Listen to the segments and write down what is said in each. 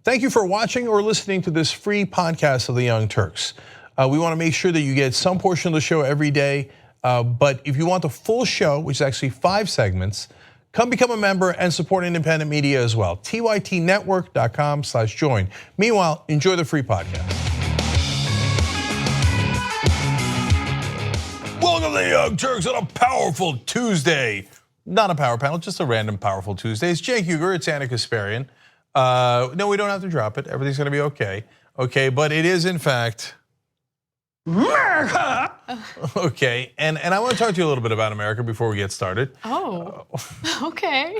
Thank you for watching or listening to this free podcast of the Young Turks. We want to make sure that you get some portion of the show every day, but if you want the full show, which is actually 5 segments, come become a member and support independent media as well. tytnetwork.com/join. Meanwhile, enjoy the free podcast. Welcome to the Young Turks on a powerful Tuesday. Not a power panel, just a random powerful Tuesday. It's Cenk Uygur, it's Kasparian. No, we don't have to drop it. Everything's gonna be okay. Okay, but it is in fact America. Okay, and I want to talk to you a little bit about America before we get started. Oh, okay.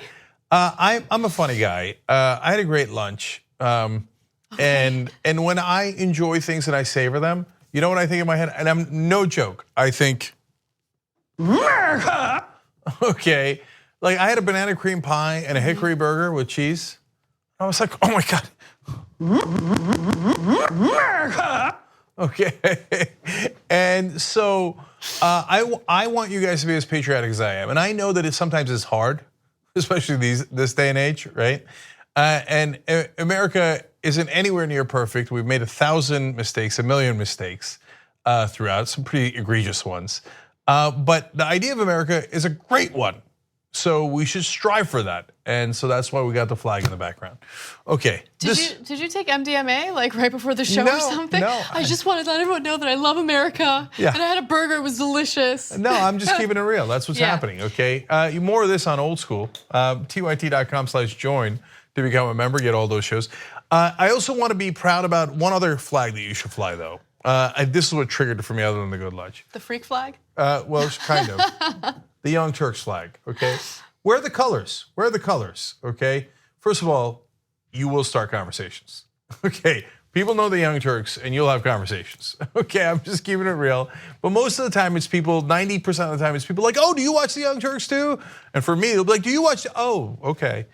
I'm a funny guy. I had a great lunch, okay. and when I enjoy things and I savor them, you know what I think in my head? And I'm no joke. I think America. Okay, like I had a banana cream pie and a hickory burger with cheese. I was like, oh my God, America. Okay, and so I want you guys to be as patriotic as I am, and I know that it sometimes is hard, especially this day and age, right? And America isn't anywhere near perfect. We've made 1,000 mistakes, 1,000,000 mistakes throughout, some pretty egregious ones. But the idea of America is a great one. So we should strive for that. And so that's why we got the flag in the background. Okay. Did you take MDMA like right before the show or something? No. I just wanted to let everyone know that I love America. Yeah. And I had a burger, it was delicious. No, I'm just keeping it real. That's what's happening, okay? More of this on Old School. tyt.com/join to become a member, get all those shows. I also want to be proud about one other flag that you should fly though. This is what triggered it for me other than the good lunch. The freak flag? Well, kind of. The Young Turks flag, okay? Where are the colors? Where are the colors, okay? First of all, you will start conversations, okay? People know the Young Turks and you'll have conversations, okay? I'm just keeping it real. But most of the time it's people, 90% of the time it's people like, oh, do you watch the Young Turks too? And for me, they'll be like, do you watch, oh, okay.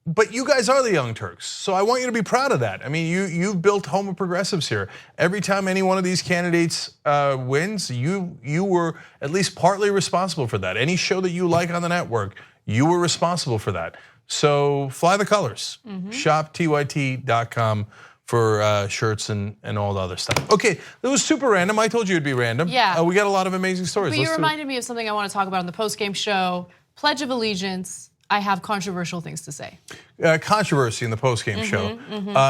But you guys are the Young Turks, so I want you to be proud of that. I mean, you've built home of progressives here. Every time any one of these candidates wins, you were at least partly responsible for that. Any show that you like on the network, you were responsible for that. So fly the colors. Shop tyt.com for shirts and all the other stuff. Okay, that was super random. I told you it'd be random. Yeah. We got a lot of amazing stories. But you reminded me of something I want to talk about on the post-game show. Pledge of Allegiance. I have controversial things to say. Controversy in the postgame show.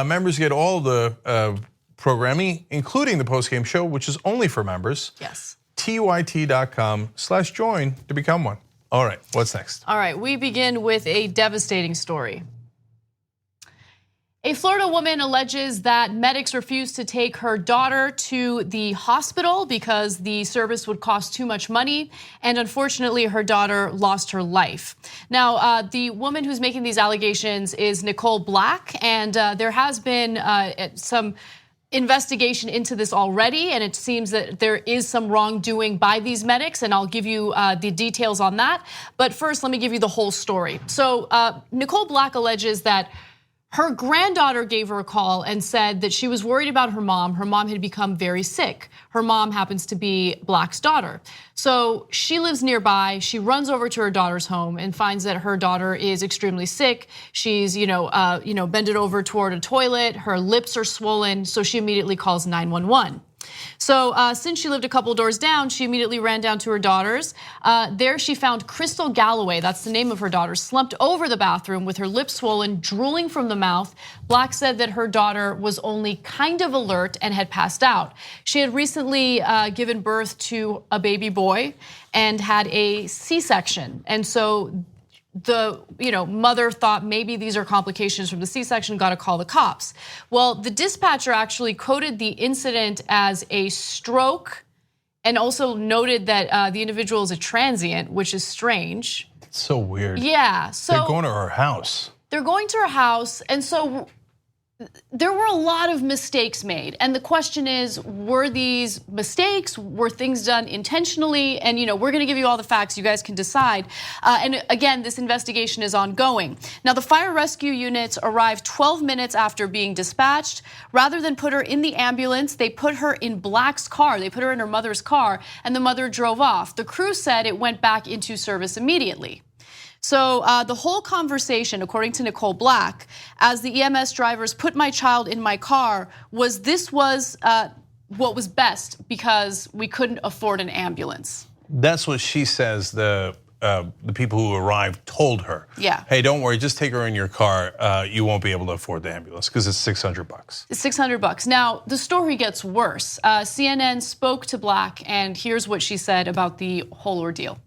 Members get all the programming, including the postgame show, which is only for members. Yes. tyt.com/join to become one. All right, what's next? All right, we begin with a devastating story. A Florida woman alleges that medics refused to take her daughter to the hospital because the service would cost too much money, and unfortunately her daughter lost her life. Now, the woman who's making these allegations is Nicole Black, and there has been some investigation into this already, and it seems that there is some wrongdoing by these medics, and I'll give you the details on that. But first, let me give you the whole story. So Nicole Black alleges that her granddaughter gave her a call and said that she was worried about her mom. Her mom had become very sick. Her mom happens to be Black's daughter. So she lives nearby. She runs over to her daughter's home and finds that her daughter is extremely sick. She's bended over toward a toilet. Her lips are swollen. So she immediately calls 911. So since she lived a couple doors down, she immediately ran down to her daughter's. There she found Crystal Galloway, that's the name of her daughter, slumped over the bathroom with her lips swollen, drooling from the mouth. Black said that her daughter was only kind of alert and had passed out. She had recently given birth to a baby boy and had a C-section. And so the mother thought maybe these are complications from the C-section, got to call the cops. Well, the dispatcher actually coded the incident as a stroke and also noted that the individual is a transient, which is strange. It's so weird. Yeah, so they're going to her house. They're going to her house, and so there were a lot of mistakes made, and the question is, were these mistakes? Were things done intentionally? And we're going to give you all the facts. You guys can decide. And again, this investigation is ongoing. Now, the fire rescue units arrived 12 minutes after being dispatched. Rather than put her in the ambulance, they put her in Black's car. They put her in her mother's car, and the mother drove off. The crew said it went back into service immediately. So the whole conversation, according to Nicole Black, as the EMS drivers put my child in my car, was what was best because we couldn't afford an ambulance. That's what she says the people who arrived told her. Yeah. Hey, don't worry, just take her in your car. You won't be able to afford the ambulance because it's $600. It's $600. Now, the story gets worse. CNN spoke to Black, and here's what she said about the whole ordeal.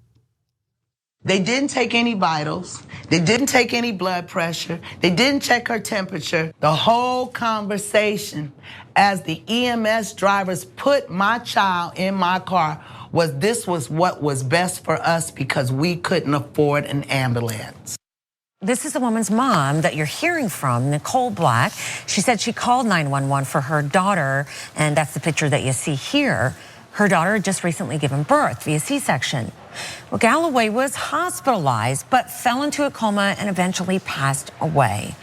They didn't take any vitals. They didn't take any blood pressure. They didn't check her temperature. The whole conversation as the EMS drivers put my child in my car was what was best for us because we couldn't afford an ambulance. This is the woman's mom that you're hearing from, Nicole Black. She said she called 911 for her daughter, and that's the picture that you see here. Her daughter had just recently given birth via C-section. Well, Galloway was hospitalized, but fell into a coma and eventually passed away.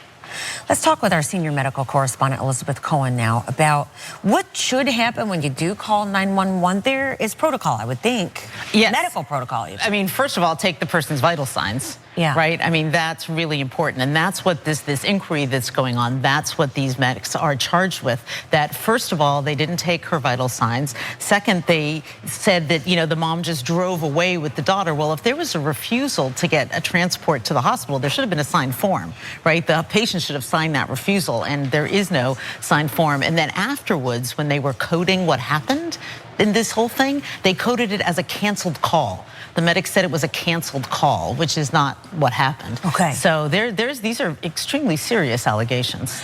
Let's talk with our senior medical correspondent, Elizabeth Cohen, now about what should happen when you do call 911. There is protocol, I would think. Yes. Medical protocol. I mean, first of all, take the person's vital signs. Yeah. Right? I mean, that's really important. And that's what this inquiry that's going on, that's what these medics are charged with. That first of all, they didn't take her vital signs. Second, they said that, the mom just drove away with the daughter. Well, if there was a refusal to get a transport to the hospital, there should have been a signed form, right? The patient should have signed that refusal, and there is no signed form. And then afterwards, when they were coding what happened in this whole thing, they coded it as a canceled call. The medics said it was a canceled call, which is not what happened. Okay. So these are extremely serious allegations.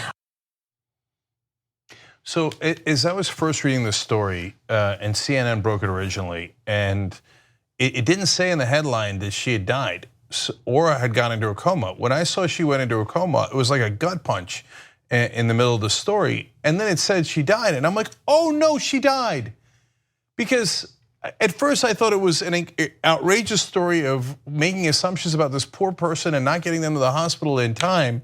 So as I was first reading the story, and CNN broke it originally, and it didn't say in the headline that she had died or had gone into a coma. When I saw she went into a coma, it was like a gut punch in the middle of the story. And then it said she died, and I'm like, oh no, she died. Because at first I thought it was an outrageous story of making assumptions about this poor person and not getting them to the hospital in time.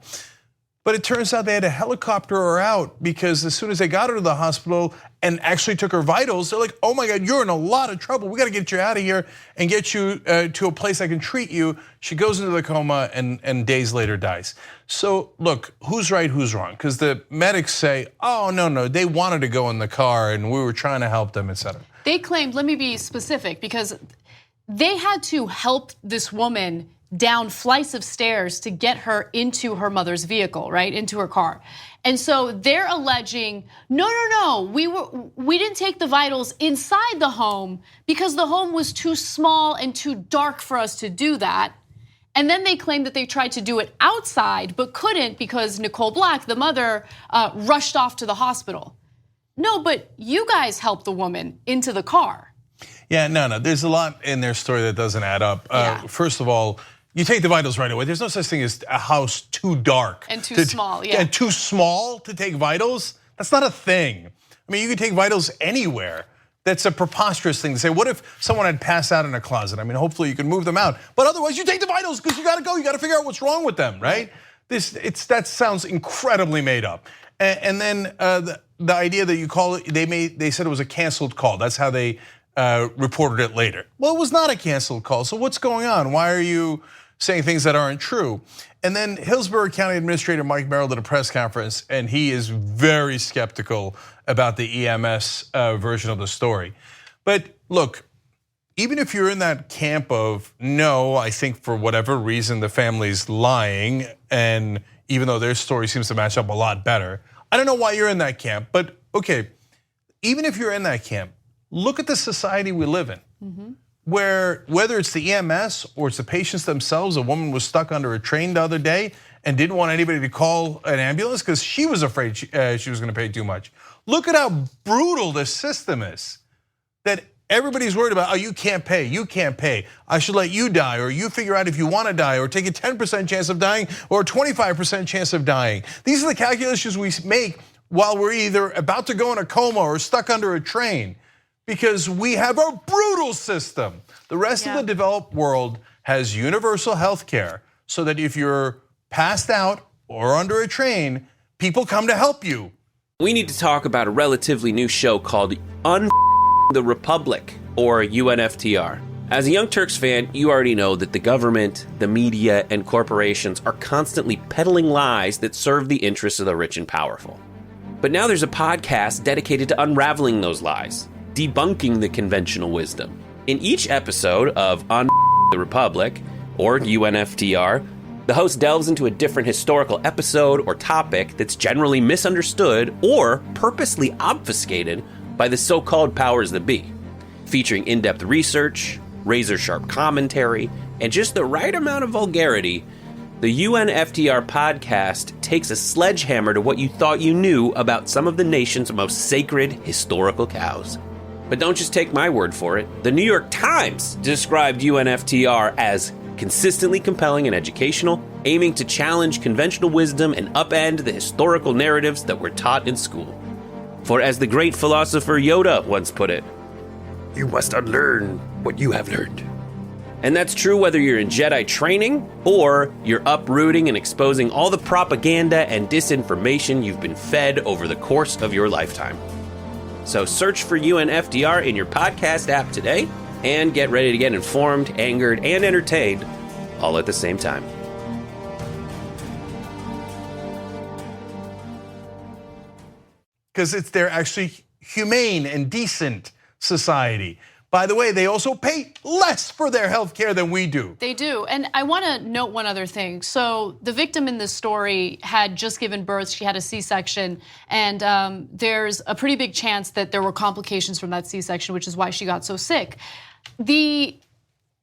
But it turns out they had to helicopter her out because as soon as they got her to the hospital and actually took her vitals, they're like, oh my God, you're in a lot of trouble. We got to get you out of here and get you to a place that can treat you. She goes into the coma and days later dies. So look, who's right, who's wrong? Because the medics say, oh no, they wanted to go in the car and we were trying to help them, etc. They claimed, let me be specific, because they had to help this woman down flights of stairs to get her into her mother's vehicle, right, into her car. And so they're alleging, no, we didn't take the vitals inside the home because the home was too small and too dark for us to do that. And then they claim that they tried to do it outside but couldn't because Nicole Black, the mother, rushed off to the hospital. No, but you guys helped the woman into the car. Yeah, no, there's a lot in their story that doesn't add up. First of all, you take the vitals right away. There's no such thing as a house too dark. And too small, yeah. And too small to take vitals? That's not a thing. I mean, you can take vitals anywhere. That's a preposterous thing to say. What if someone had passed out in a closet? I mean, hopefully you can move them out. But otherwise, you take the vitals because you got to go. You got to figure out what's wrong with them, right? That sounds incredibly made up. And then the idea that you call it, they said it was a canceled call. That's how they reported it later. Well, it was not a canceled call. So what's going on? Why are you saying things that aren't true? And then Hillsborough County Administrator Mike Merrill did a press conference, and he is very skeptical about the EMS version of the story. But look, even if you're in that camp of no, I think for whatever reason the family's lying, and even though their story seems to match up a lot better, I don't know why you're in that camp. But okay, even if you're in that camp, look at the society we live in. Where whether it's the EMS or it's the patients themselves, a woman was stuck under a train the other day and didn't want anybody to call an ambulance because she was afraid she was going to pay too much. Look at how brutal this system is. That everybody's worried about, oh, you can't pay. I should let you die, or you figure out if you want to die, or take a 10% chance of dying, or a 25% chance of dying. These are the calculations we make while we're either about to go in a coma or stuck under a train. Because we have a brutal system. The rest of the developed world has universal health care so that if you're passed out or under a train, people come to help you. We need to talk about a relatively new show called the Republic, or UNFTR. As a Young Turks fan, you already know that the government, the media, and corporations are constantly peddling lies that serve the interests of the rich and powerful. But now there's a podcast dedicated to unraveling those lies, debunking the conventional wisdom. In each episode of On the Republic, or UNFTR, the host delves into a different historical episode or topic that's generally misunderstood or purposely obfuscated by the so-called powers that be, featuring in-depth research, razor-sharp commentary, and just the right amount of vulgarity. The UNFTR podcast takes a sledgehammer to what you thought you knew about some of the nation's most sacred historical cows. But don't just take my word for it. The New York Times described UNFTR as consistently compelling and educational, aiming to challenge conventional wisdom and upend the historical narratives that were taught in school. For as the great philosopher Yoda once put it, you must unlearn what you have learned. And that's true whether you're in Jedi training or you're uprooting and exposing all the propaganda and disinformation you've been fed over the course of your lifetime. So search for UNFTR in your podcast app today and get ready to get informed, angered, and entertained all at the same time. Because they're actually humane and decent society. By the way, they also pay less for their health care than we do. They do. And I want to note one other thing. So the victim in this story had just given birth. She had a C-section. And there's a pretty big chance that there were complications from that C-section, which is why she got so sick. The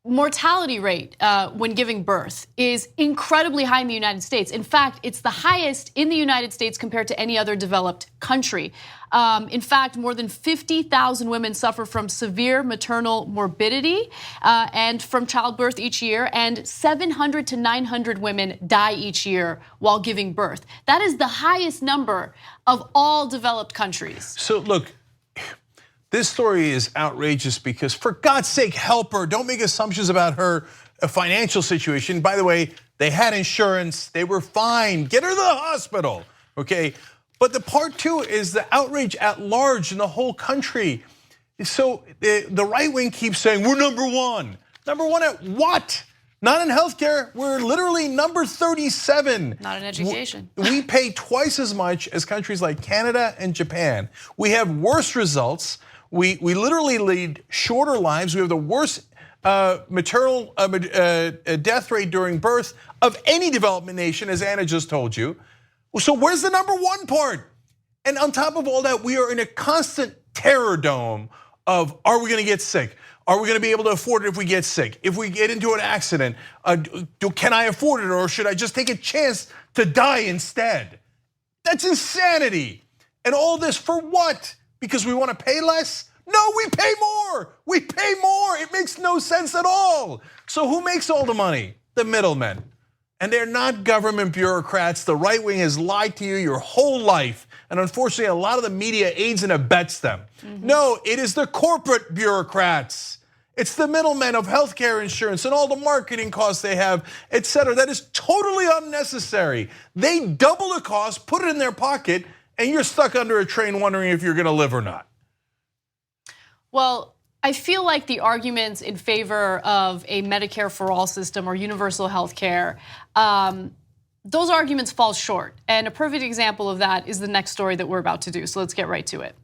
mortality rate when giving birth is incredibly high in the United States. In fact, it's the highest in the United States compared to any other developed country. In fact, more than 50,000 women suffer from severe maternal morbidity and from childbirth each year, and 700 to 900 women die each year while giving birth. That is the highest number of all developed countries. So look, this story is outrageous because, for God's sake, help her. Don't make assumptions about her financial situation. By the way, they had insurance, they were fine. Get her to the hospital, okay? But the part two is the outrage at large in the whole country. So the right wing keeps saying, we're number one. Number one at what? Not in healthcare, we're literally number 37. Not in education. We pay twice as much as countries like Canada and Japan. We have worse results. We literally lead shorter lives. We have the worst maternal death rate during birth of any development nation, as Anna just told you. So where's the number one part? And on top of all that, we are in a constant terror dome of, are we gonna get sick? Are we gonna be able to afford it if we get sick? If we get into an accident, can I afford it, or should I just take a chance to die instead? That's insanity. And all this for what? Because we wanna pay less? No, we pay more. We pay more. It makes no sense at all. So who makes all the money? The middlemen. And they're not government bureaucrats. The right wing has lied to you your whole life. And unfortunately, a lot of the media aids and abets them. No, it is the corporate bureaucrats. It's the middlemen of healthcare insurance and all the marketing costs they have, et cetera. That is totally unnecessary. They double the cost, put it in their pocket, and you're stuck under a train wondering if you're gonna live or not. Well, I feel like the arguments in favor of a Medicare for all system or universal health care, those arguments fall short. And a perfect example of that is the next story that we're about to do. So let's get right to it.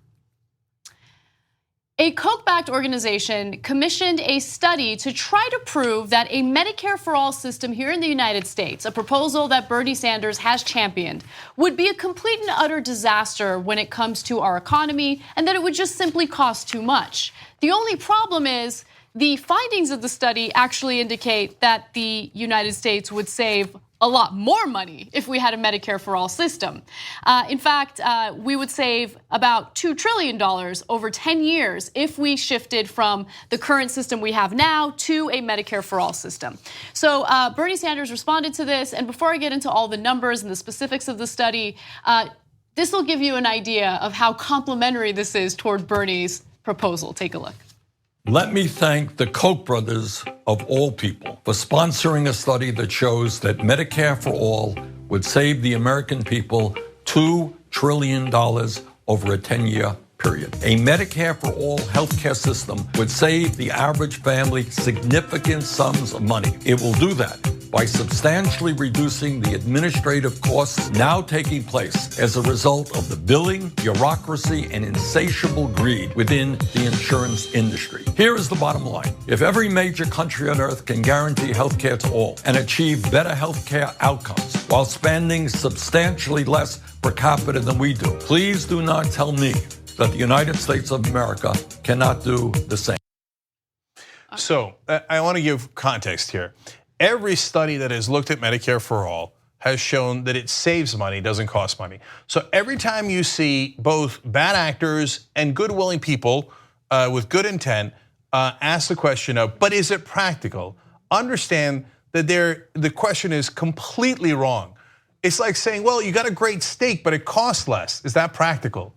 A Koch-backed organization commissioned a study to try to prove that a Medicare for all system here in the United States, a proposal that Bernie Sanders has championed, would be a complete and utter disaster when it comes to our economy, and that it would just simply cost too much. The only problem is the findings of the study actually indicate that the United States would save a lot more money if we had a Medicare for all system. In fact, we would save about $2 trillion over 10 years if we shifted from the current system we have now to a Medicare for all system. So Bernie Sanders responded to this, and before I get into all the numbers and the specifics of the study, this will give you an idea of how complementary this is toward Bernie's proposal. Take a look. Let me thank the Koch brothers, of all people, for sponsoring a study that shows that Medicare for all would save the American people $2 trillion over a 10-year period. A Medicare for all healthcare system would save the average family significant sums of money. It will do that by substantially reducing the administrative costs now taking place as a result of the billing, bureaucracy, and insatiable greed within the insurance industry. Here is the bottom line. If every major country on earth can guarantee healthcare to all and achieve better healthcare outcomes while spending substantially less per capita than we do, please do not tell me that the United States of America cannot do the same. So I want to give context here. Every study that has looked at Medicare for all has shown that it saves money, doesn't cost money. So every time you see both bad actors and good willing people with good intent ask the question of, but is it practical? Understand that the question is completely wrong. It's like saying, well, you got a great steak, but it costs less. Is that practical?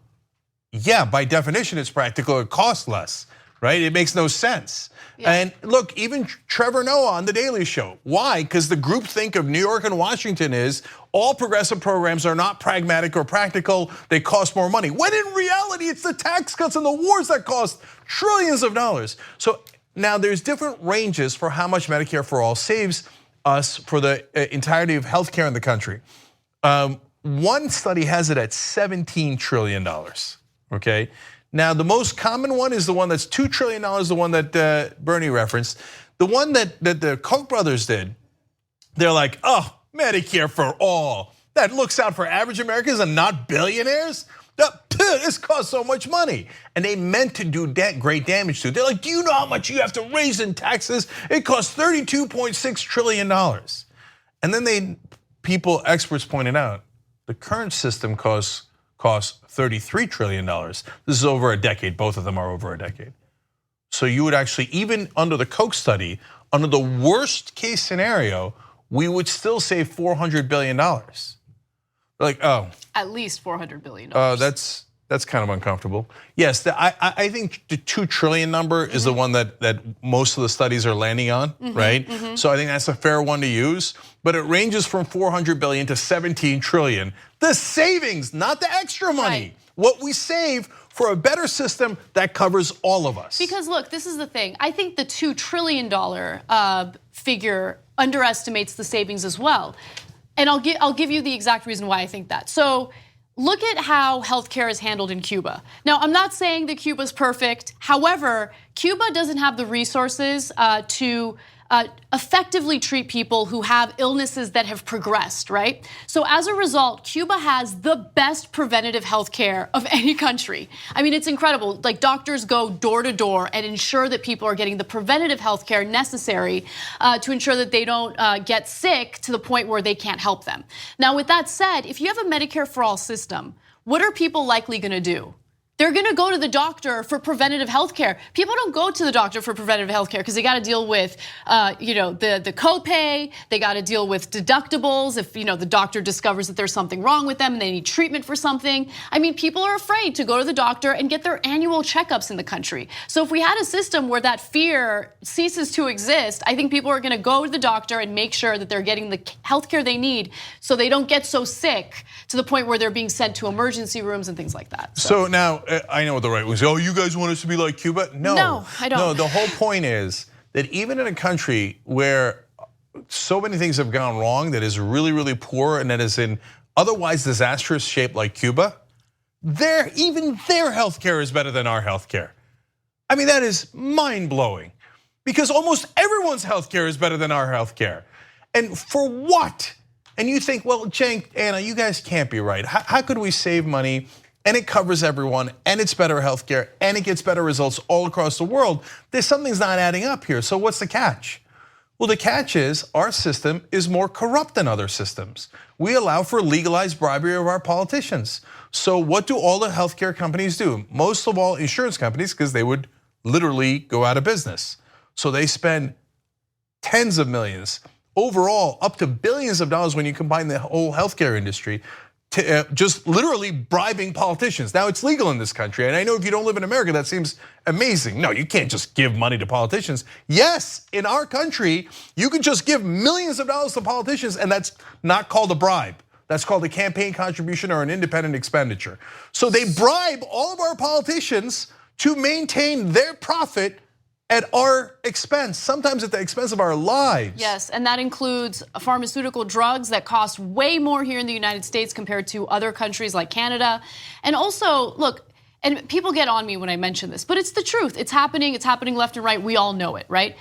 Yeah, by definition, it's practical. It costs less, right? It makes no sense. Yeah. And look, even Trevor Noah on The Daily Show. Why? Because the groupthink of New York and Washington is all progressive programs are not pragmatic or practical. They cost more money. When in reality, it's the tax cuts and the wars that cost trillions of dollars. So now there's different ranges for how much Medicare for all saves us for the entirety of healthcare in the country. One study has it at $17 trillion, okay? Now, the most common one is the one that's $2 trillion, the one that Bernie referenced. The one that the Koch brothers did, they're like, oh, Medicare for all. That looks out for average Americans and not billionaires? This costs so much money. And they meant to do great damage to it. They're like, do you know how much you have to raise in taxes? It costs $32.6 trillion. And then experts pointed out, the current system costs $33 trillion. This is over a decade. Both of them are over a decade. So you would actually, even under the Koch study, under the worst case scenario, we would still save $400 billion. Like, oh. At least $400 billion. That's kind of uncomfortable. Yes, I think the 2 trillion number is the one that most of the studies are landing on, right? So I think that's a fair one to use, but it ranges from 400 billion to 17 trillion. The savings, not the extra money. Right. What we save for a better system that covers all of us. Because look, this is the thing. I think the $2 trillion figure underestimates the savings as well. And I'll give you the exact reason why I think that. So look at how healthcare is handled in Cuba. Now, I'm not saying that Cuba's perfect. However, Cuba doesn't have the resources to effectively treat people who have illnesses that have progressed, right? So as a result, Cuba has the best preventative health care of any country. I mean, it's incredible. Like, doctors go door to door and ensure that people are getting the preventative health care necessary to ensure that they don't get sick to the point where they can't help them. Now, with that said, if you have a Medicare for all system, what are people likely gonna do? They're gonna go to the doctor for preventative health care. People don't go to the doctor for preventative health care because they gotta deal with the copay, they gotta deal with deductibles if the doctor discovers that there's something wrong with them and they need treatment for something. I mean, people are afraid to go to the doctor and get their annual checkups in the country. So if we had a system where that fear ceases to exist, I think people are gonna go to the doctor and make sure that they're getting the health care they need so they don't get so sick to the point where they're being sent to emergency rooms and things like that. So now, I know what the right wing say, oh, you guys want us to be like Cuba? No, I don't. No, the whole point is that even in a country where so many things have gone wrong, that is really, really poor and that is in otherwise disastrous shape like Cuba, even their healthcare is better than our healthcare. I mean, that is mind-blowing because almost everyone's healthcare is better than our healthcare. And for what? And you think, well, Cenk, Anna, you guys can't be right. How could we save money and it covers everyone and it's better healthcare and it gets better results all across the world? Something's not adding up here. So what's the catch? Well, the catch is our system is more corrupt than other systems. We allow for legalized bribery of our politicians. So what do all the healthcare companies do? Most of all insurance companies, because they would literally go out of business. So they spend tens of millions, overall up to billions of dollars when you combine the whole healthcare industry, just literally bribing politicians. Now it's legal in this country, and I know if you don't live in America, that seems amazing. No, you can't just give money to politicians. Yes, in our country, you can just give millions of dollars to politicians, and that's not called a bribe. That's called a campaign contribution or an independent expenditure. So they bribe all of our politicians to maintain their profit at our expense, sometimes at the expense of our lives. Yes, and that includes pharmaceutical drugs that cost way more here in the United States compared to other countries like Canada. And also, look, and people get on me when I mention this, but it's the truth. It's happening left and right. We all know it, right?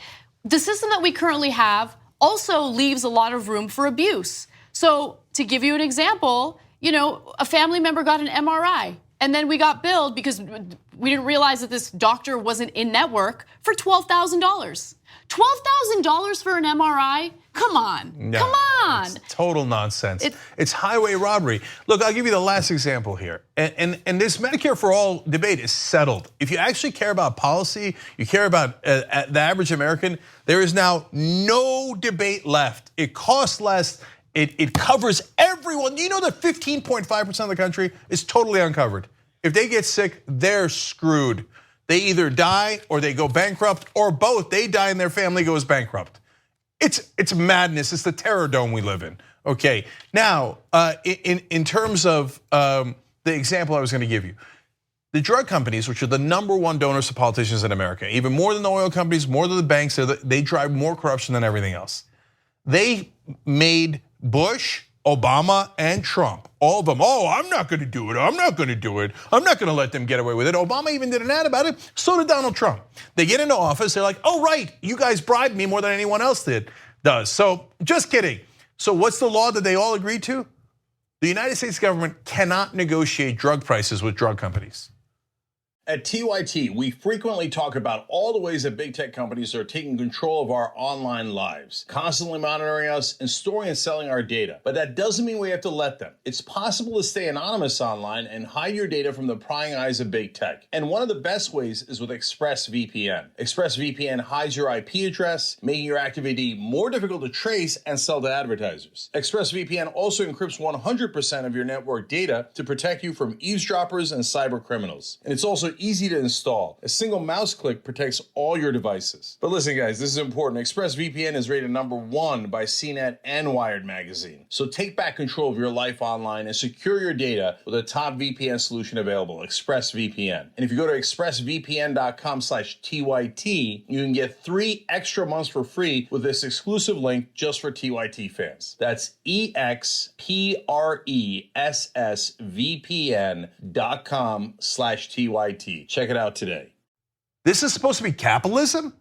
The system that we currently have also leaves a lot of room for abuse. So to give you an example, a family member got an MRI and then we got billed because we didn't realize that this doctor wasn't in network for $12,000. $12,000 for an MRI? Come on, no, come on. It's total nonsense. It's highway robbery. Look, I'll give you the last example here. And this Medicare for All debate is settled. If you actually care about policy, you care about the average American, there is now no debate left. It costs less, it covers everyone. You know that 15.5% of the country is totally uncovered. If they get sick, they're screwed. They either die or they go bankrupt, or both. They die and their family goes bankrupt. It's madness. It's the terror dome we live in. Okay, now in terms of the example I was going to give you, the drug companies, which are the #1 donors to politicians in America, even more than the oil companies, more than the banks, they drive more corruption than everything else. They made Bush, Obama, and Trump, all of them, I'm not gonna do it, I'm not gonna do it, I'm not gonna let them get away with it. Obama even did an ad about it, so did Donald Trump. They get into office, they're like, oh right, you guys bribed me more than anyone else does. So just kidding. So what's the law that they all agreed to? The United States government cannot negotiate drug prices with drug companies. At TYT, we frequently talk about all the ways that big tech companies are taking control of our online lives, constantly monitoring us and storing and selling our data. But that doesn't mean we have to let them. It's possible to stay anonymous online and hide your data from the prying eyes of big tech. And one of the best ways is with ExpressVPN. ExpressVPN hides your IP address, making your active ID more difficult to trace and sell to advertisers. ExpressVPN also encrypts 100% of your network data to protect you from eavesdroppers and cyber criminals. And it's also easy to install. A single mouse click protects all your devices. But listen guys, this is important. ExpressVPN is rated #1 by CNET and Wired magazine. So take back control of your life online and secure your data with a top VPN solution available, ExpressVPN. And if you go to expressvpn.com/TYT, you can get 3 extra months for free with this exclusive link just for TYT fans. That's expressvpn.com/TYT. Check it out today. This is supposed to be capitalism?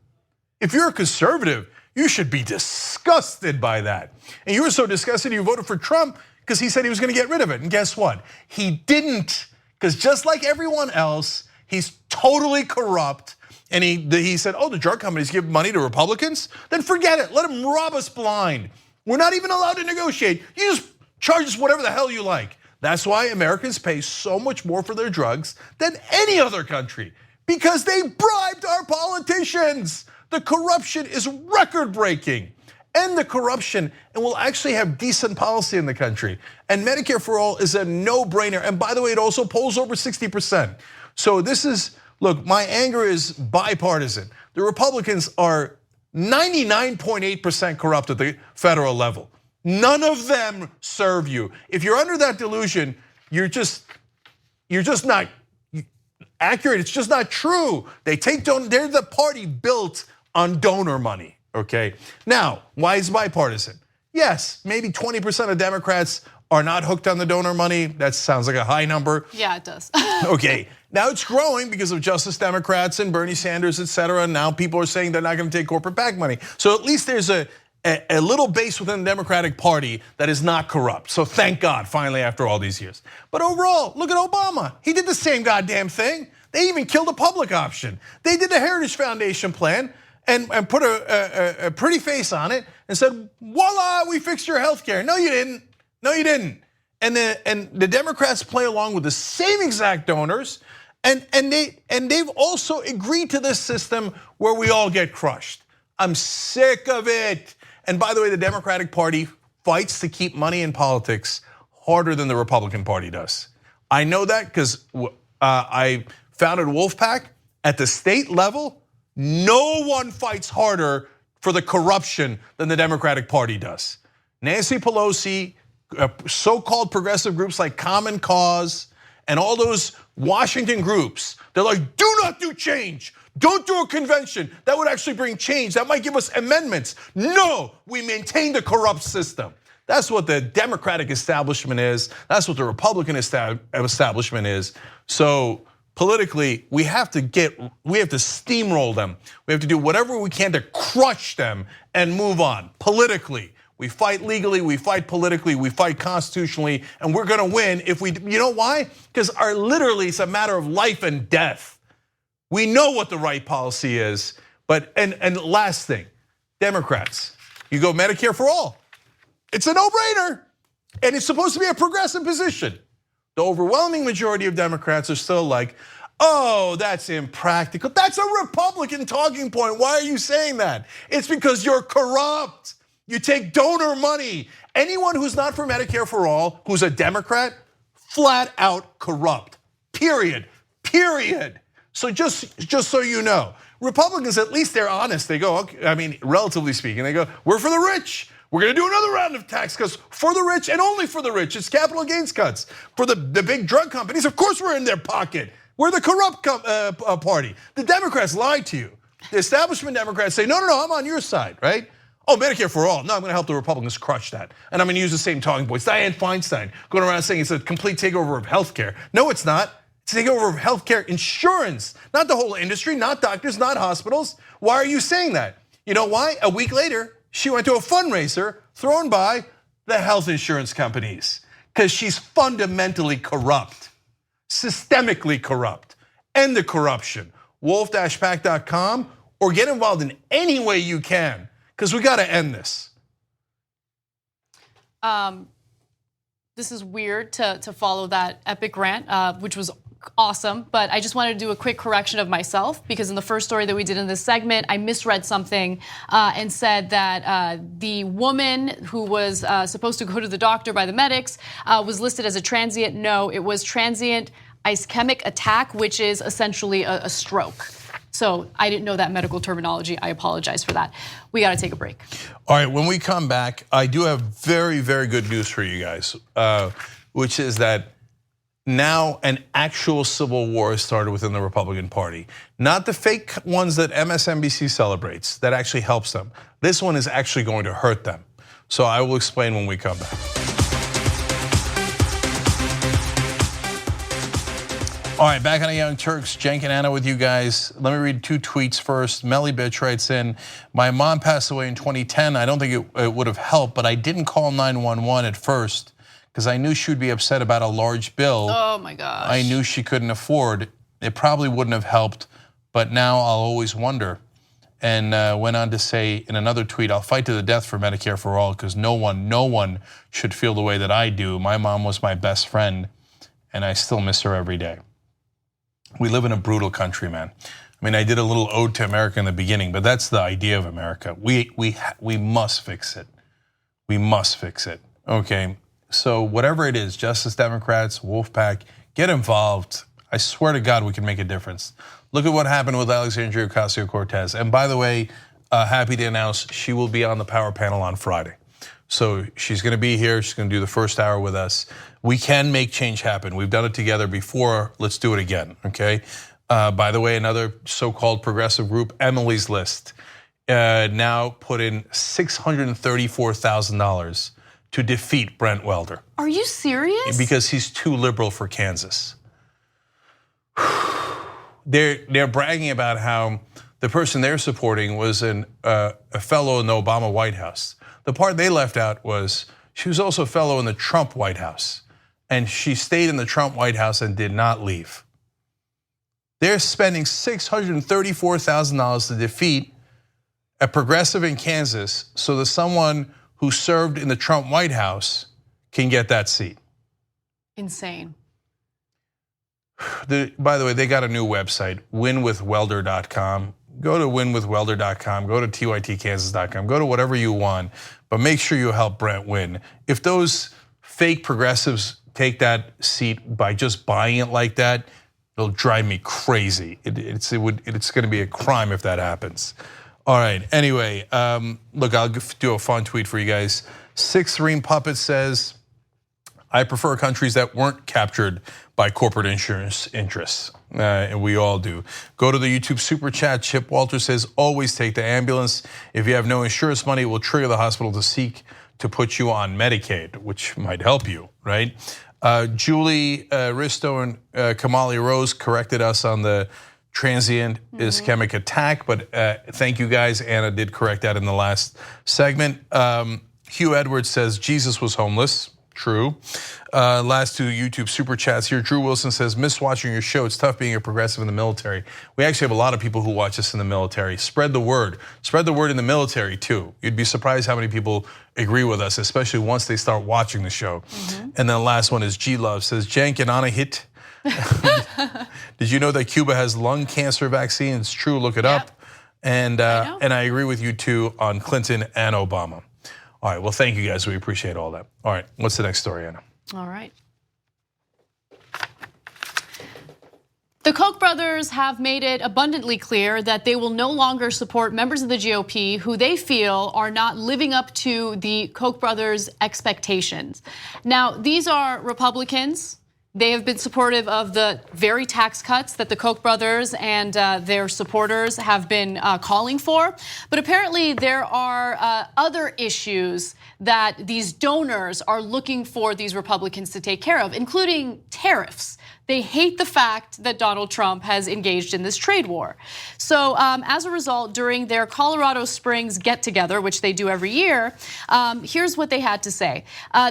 If you're a conservative, you should be disgusted by that. And you were so disgusted you voted for Trump because he said he was going to get rid of it. And guess what? He didn't, because just like everyone else, he's totally corrupt. And he said, the drug companies give money to Republicans? Then forget it, let them rob us blind. We're not even allowed to negotiate. You just charge us whatever the hell you like. That's why Americans pay so much more for their drugs than any other country, because they bribed our politicians. The corruption is record-breaking. End the corruption, and we'll actually have decent policy in the country. And Medicare for All is a no-brainer. And by the way, it also polls over 60%. So this is, look, my anger is bipartisan. The Republicans are 99.8% corrupt at the federal level. None of them serve you. If you're under that delusion, you're just not accurate. It's just not true. They're the party built on donor money, okay? Now, why is bipartisan? Yes, maybe 20% of Democrats are not hooked on the donor money. That sounds like a high number. Yeah, it does. Okay, now it's growing because of Justice Democrats and Bernie Sanders, et cetera. Now people are saying they're not gonna take corporate PAC money. So at least there's a little base within the Democratic Party that is not corrupt. So thank God, finally, after all these years. But overall, look at Obama. He did the same goddamn thing. They even killed a public option. They did the Heritage Foundation plan and put a pretty face on it and said, voila, we fixed your health care. No, you didn't. No, you didn't. And the Democrats play along with the same exact donors, and they've also agreed to this system where we all get crushed. I'm sick of it. And by the way, the Democratic Party fights to keep money in politics harder than the Republican Party does. I know that because I founded Wolfpack. At the state level, no one fights harder for the corruption than the Democratic Party does. Nancy Pelosi so-called progressive groups like Common Cause and all those Washington groups, they're like, do not do change. Don't do a convention. That would actually bring change. That might give us amendments. No, we maintain the corrupt system. That's what the Democratic establishment is. That's what the Republican establishment is. So politically, we have to steamroll them. We have to do whatever we can to crush them and move on. Politically, we fight legally, we fight politically, we fight constitutionally, and we're gonna win if we, you know why? Because literally it's a matter of life and death. We know what the right policy is, but, and last thing, Democrats, you go Medicare for all. It's a no-brainer, and it's supposed to be a progressive position. The overwhelming majority of Democrats are still like, oh, that's impractical. That's a Republican talking point. Why are you saying that? It's because you're corrupt. You take donor money. Anyone who's not for Medicare for all, who's a Democrat, flat out corrupt, period. So just so you know, Republicans, at least they're honest. They go, okay, I mean, relatively speaking, they go, we're for the rich. We're gonna do another round of tax cuts for the rich and only for the rich. It's capital gains cuts. For the big drug companies, of course we're in their pocket. We're the corrupt party. The Democrats lied to you. The establishment Democrats say, no, I'm on your side, right? Oh, Medicare for all. No, I'm gonna help the Republicans crush that. And I'm gonna use the same talking points. Dianne Feinstein going around saying it's a complete takeover of healthcare. No, it's not. It's a takeover of healthcare insurance, not the whole industry, not doctors, not hospitals. Why are you saying that? You know why? A week later, she went to a fundraiser thrown by the health insurance companies because she's fundamentally corrupt, systemically corrupt. End the corruption. wolf-pack.com or get involved in any way you can because we got to end this. This is weird to follow that epic rant, which was awesome, but I just wanted to do a quick correction of myself because in the first story that we did in this segment, I misread something and said that the woman who was supposed to go to the doctor by the medics was listed as a transient. No, it was transient ischemic attack, which is essentially a stroke. So I didn't know that medical terminology. I apologize for that. We got to take a break. All right, when we come back, I do have very, very good news for you guys, which is that now an actual civil war has started within the Republican Party. Not the fake ones that MSNBC celebrates, that actually helps them. This one is actually going to hurt them. So I will explain when we come back. All right, back on the Young Turks, Cenk and Anna with you guys. Let me read 2 tweets first. Melly Bitch writes in, my mom passed away in 2010. I don't think it would have helped, but I didn't call 911 at first because I knew she would be upset about a large bill. Oh my gosh. I knew she couldn't afford. It probably wouldn't have helped, but now I'll always wonder. And went on to say in another tweet, I'll fight to the death for Medicare for all because no one should feel the way that I do. My mom was my best friend and I still miss her every day. We live in a brutal country, man. I mean, I did a little ode to America in the beginning, but that's the idea of America. We must fix it. We must fix it, okay? So whatever it is, Justice Democrats, Wolfpack, get involved. I swear to God, we can make a difference. Look at what happened with Alexandria Ocasio-Cortez. And by the way, happy to announce she will be on the Power Panel on Friday. So she's gonna be here, she's gonna do the first hour with us. We can make change happen. We've done it together before, let's do it again, okay? By the way, another so-called progressive group, Emily's List, now put in $634,000 to defeat Brent Welder. Are you serious? Because he's too liberal for Kansas. They're bragging about how the person they're supporting was a fellow in the Obama White House. The part they left out was she was also a fellow in the Trump White House, and she stayed in the Trump White House and did not leave. They're spending $634,000 to defeat a progressive in Kansas so that someone who served in the Trump White House can get that seat. Insane. By the way, they got a new website, winwithwelder.com. Go to winwithwelder.com, go to tytkansas.com, go to whatever you want, but make sure you help Brent win. If those fake progressives take that seat by just buying it like that, it'll drive me crazy. It's gonna be a crime if that happens. All right, anyway, look, I'll do a fun tweet for you guys. Six Ream Puppet says, I prefer countries that weren't captured by corporate insurance interests, and we all do. Go to the YouTube super chat. Chip Walter says, always take the ambulance. If you have no insurance money, it will trigger the hospital to seek to put you on Medicaid, which might help you, right? Julie Risto and Kamali Rose corrected us on the transient ischemic attack, but thank you guys. Anna did correct that in the last segment. Hugh Edwards says Jesus was homeless. True. Last two YouTube super chats here. Drew Wilson says, miss watching your show. It's tough being a progressive in the military. We actually have a lot of people who watch us in the military. Spread the word. Spread the word in the military too. You'd be surprised how many people agree with us, especially once they start watching the show. And then the last one is G Love says, Cenk and Anna hit. Did you know that Cuba has lung cancer vaccine? It's true. Look it up. And I agree with you too on Clinton and Obama. All right, well, thank you guys. We appreciate all that. All right, what's the next story, Anna? All right. The Koch brothers have made it abundantly clear that they will no longer support members of the GOP who they feel are not living up to the Koch brothers' expectations. Now, these are Republicans. They have been supportive of the very tax cuts that the Koch brothers and their supporters have been calling for. But apparently there are other issues that these donors are looking for these Republicans to take care of, including tariffs. They hate the fact that Donald Trump has engaged in this trade war. So as a result, during their Colorado Springs get-together, which they do every year, here's what they had to say.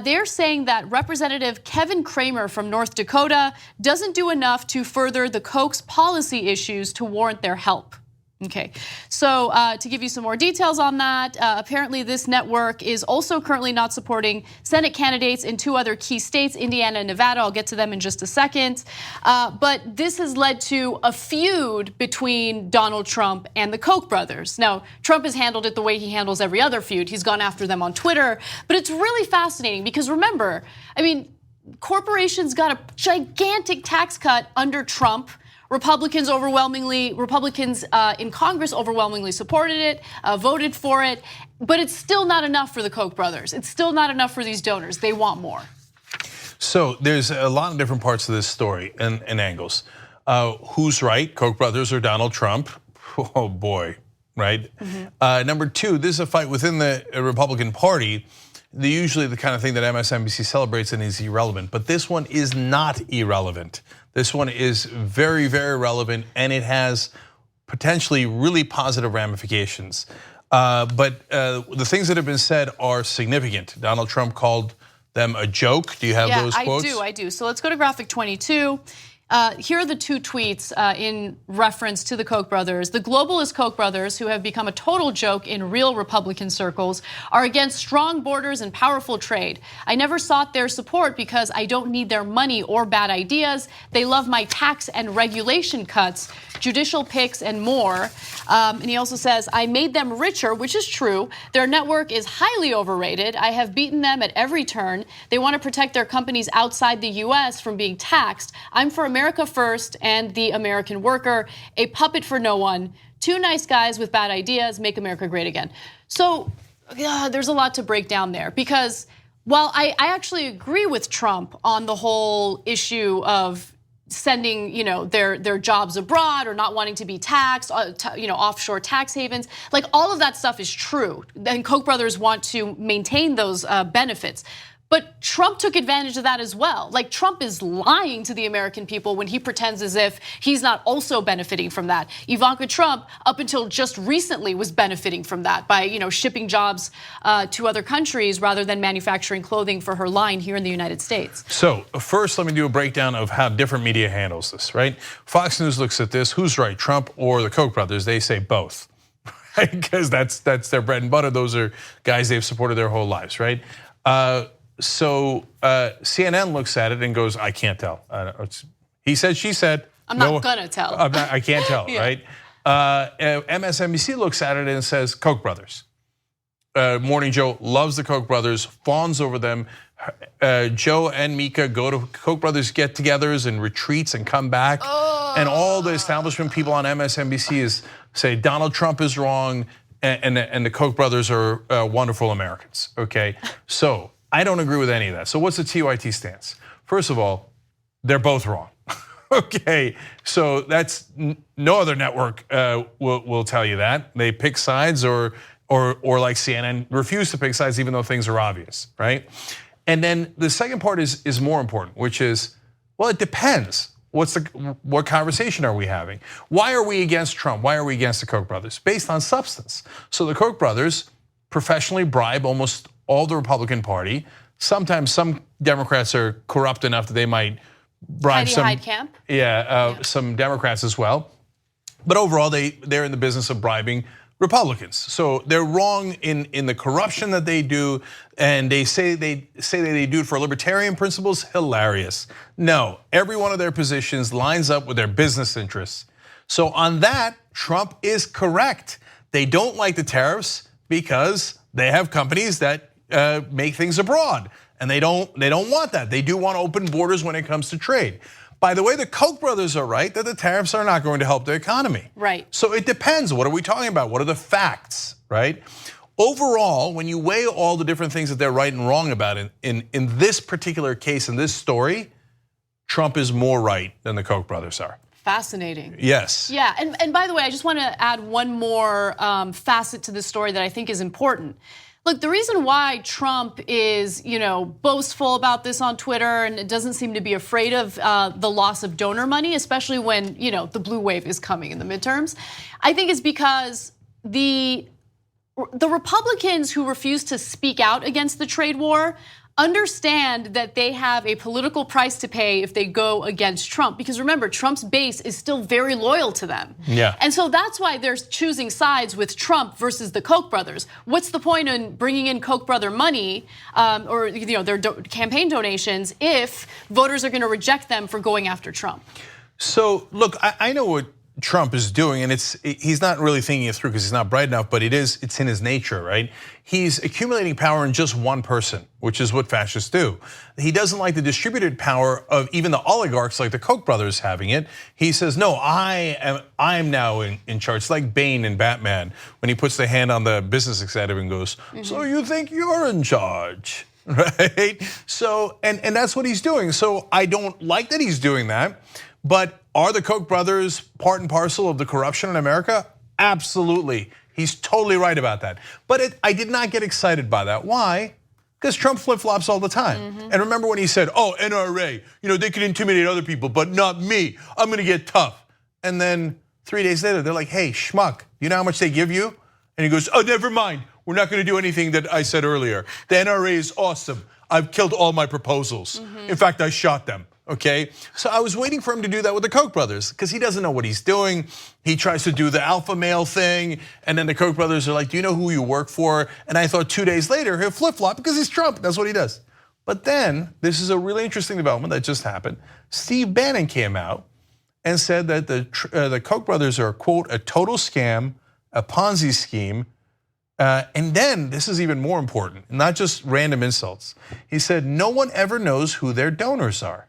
They're saying that Representative Kevin Cramer from North Dakota doesn't do enough to further the Koch's policy issues to warrant their help. Okay, so to give you some more details on that, apparently this network is also currently not supporting Senate candidates in two other key states, Indiana and Nevada. I'll get to them in just a second. But this has led to a feud between Donald Trump and the Koch brothers. Now, Trump has handled it the way he handles every other feud. He's gone after them on Twitter. But it's really fascinating because remember, I mean, corporations got a gigantic tax cut under Trump. Republicans in Congress overwhelmingly supported it, voted for it, but it's still not enough for the Koch brothers. It's still not enough for these donors. They want more. So there's a lot of different parts of this story and angles. Who's right, Koch brothers or Donald Trump? Oh boy, right? Number two, this is a fight within the Republican Party. Usually the kind of thing that MSNBC celebrates and is irrelevant, but this one is not irrelevant. This one is very, very relevant, and it has potentially really positive ramifications. But the things that have been said are significant. Donald Trump called them a joke. Do you have those quotes? I do. So let's go to graphic 22. Here are the two tweets in reference to the Koch brothers. The globalist Koch brothers, who have become a total joke in real Republican circles, are against strong borders and powerful trade. I never sought their support because I don't need their money or bad ideas. They love my tax and regulation cuts, judicial picks, and more. And he also says, I made them richer, which is true. Their network is highly overrated. I have beaten them at every turn. They want to protect their companies outside the US from being taxed. I'm for America first and the American worker, a puppet for no one. Two nice guys with bad ideas, make America great again. So there's a lot to break down there because while I actually agree with Trump on the whole issue of sending their jobs abroad or not wanting to be taxed, offshore tax havens, like all of that stuff is true. And Koch brothers want to maintain those benefits. But Trump took advantage of that as well. Like Trump is lying to the American people when he pretends as if he's not also benefiting from that. Ivanka Trump, up until just recently, was benefiting from that by shipping jobs to other countries rather than manufacturing clothing for her line here in the United States. So first, let me do a breakdown of how different media handles this, right? Fox News looks at this, who's right, Trump or the Koch brothers? They say both, right? Because that's their bread and butter. Those are guys they've supported their whole lives, right? So CNN looks at it and goes, I can't tell. He said, she said. I'm not gonna tell. I can't tell, yeah. Right? MSNBC looks at it and says, Koch brothers. Morning Joe loves the Koch brothers, fawns over them. Joe and Mika go to Koch brothers get-togethers and retreats and come back. And all the establishment people on MSNBC say Donald Trump is wrong and the Koch brothers are wonderful Americans, okay? So I don't agree with any of that. So what's the TYT stance? First of all, they're both wrong. Okay, so that's no other network will tell you that. They pick sides or like CNN refuse to pick sides even though things are obvious, right? And then the second part is more important, which is, well, it depends. What conversation are we having? Why are we against Trump? Why are we against the Koch brothers? Based on substance. So the Koch brothers professionally bribe almost all the Republican Party. Sometimes some Democrats are corrupt enough that they might bribe some Democrats as well. But overall, they're in the business of bribing Republicans. So they're wrong in the corruption that they do, and they say they do it for libertarian principles. Hilarious. No, every one of their positions lines up with their business interests. So on that, Trump is correct. They don't like the tariffs because they have companies that make things abroad, and they don't want that. They do want open borders when it comes to trade. By the way, the Koch brothers are right that the tariffs are not going to help the economy. Right. So it depends. What are we talking about? What are the facts, right? Overall, when you weigh all the different things that they're right and wrong about in this particular case, in this story, Trump is more right than the Koch brothers are. Fascinating. Yes. Yeah, and by the way, I just want to add one more facet to this story that I think is important. Look, the reason why Trump is, boastful about this on Twitter and doesn't seem to be afraid of the loss of donor money, especially when, the blue wave is coming in the midterms, I think is because the Republicans who refuse to speak out against the trade war understand that they have a political price to pay if they go against Trump. Because remember, Trump's base is still very loyal to them. Yeah. And so that's why they're choosing sides with Trump versus the Koch brothers. What's the point in bringing in Koch brother money or their campaign donations if voters are going to reject them for going after Trump? So look, I know what Trump is doing, and he's not really thinking it through because he's not bright enough, but it's in his nature, right? He's accumulating power in just one person, which is what fascists do. He doesn't like the distributed power of even the oligarchs like the Koch brothers having it. He says, no, I'm now in charge. It's like Bane in Batman when he puts the hand on the business executive and goes, so you think you're in charge, right? So, and that's what he's doing. So I don't like that he's doing that, but are the Koch brothers part and parcel of the corruption in America? Absolutely. He's totally right about that. But I did not get excited by that. Why? Because Trump flip-flops all the time. And remember when he said, oh, NRA, they can intimidate other people, but not me. I'm gonna get tough. And then 3 days later, they're like, hey, schmuck, you know how much they give you? And he goes, oh, never mind. We're not gonna do anything that I said earlier. The NRA is awesome. I've killed all my proposals. In fact, I shot them. Okay, so I was waiting for him to do that with the Koch brothers because he doesn't know what he's doing. He tries to do the alpha male thing, and then the Koch brothers are like, do you know who you work for? And I thought 2 days later he'll flip-flop because he's Trump, that's what he does. But then, this is a really interesting development that just happened. Steve Bannon came out and said that the Koch brothers are, quote, a total scam, a Ponzi scheme, and then, this is even more important, not just random insults. He said, no one ever knows who their donors are.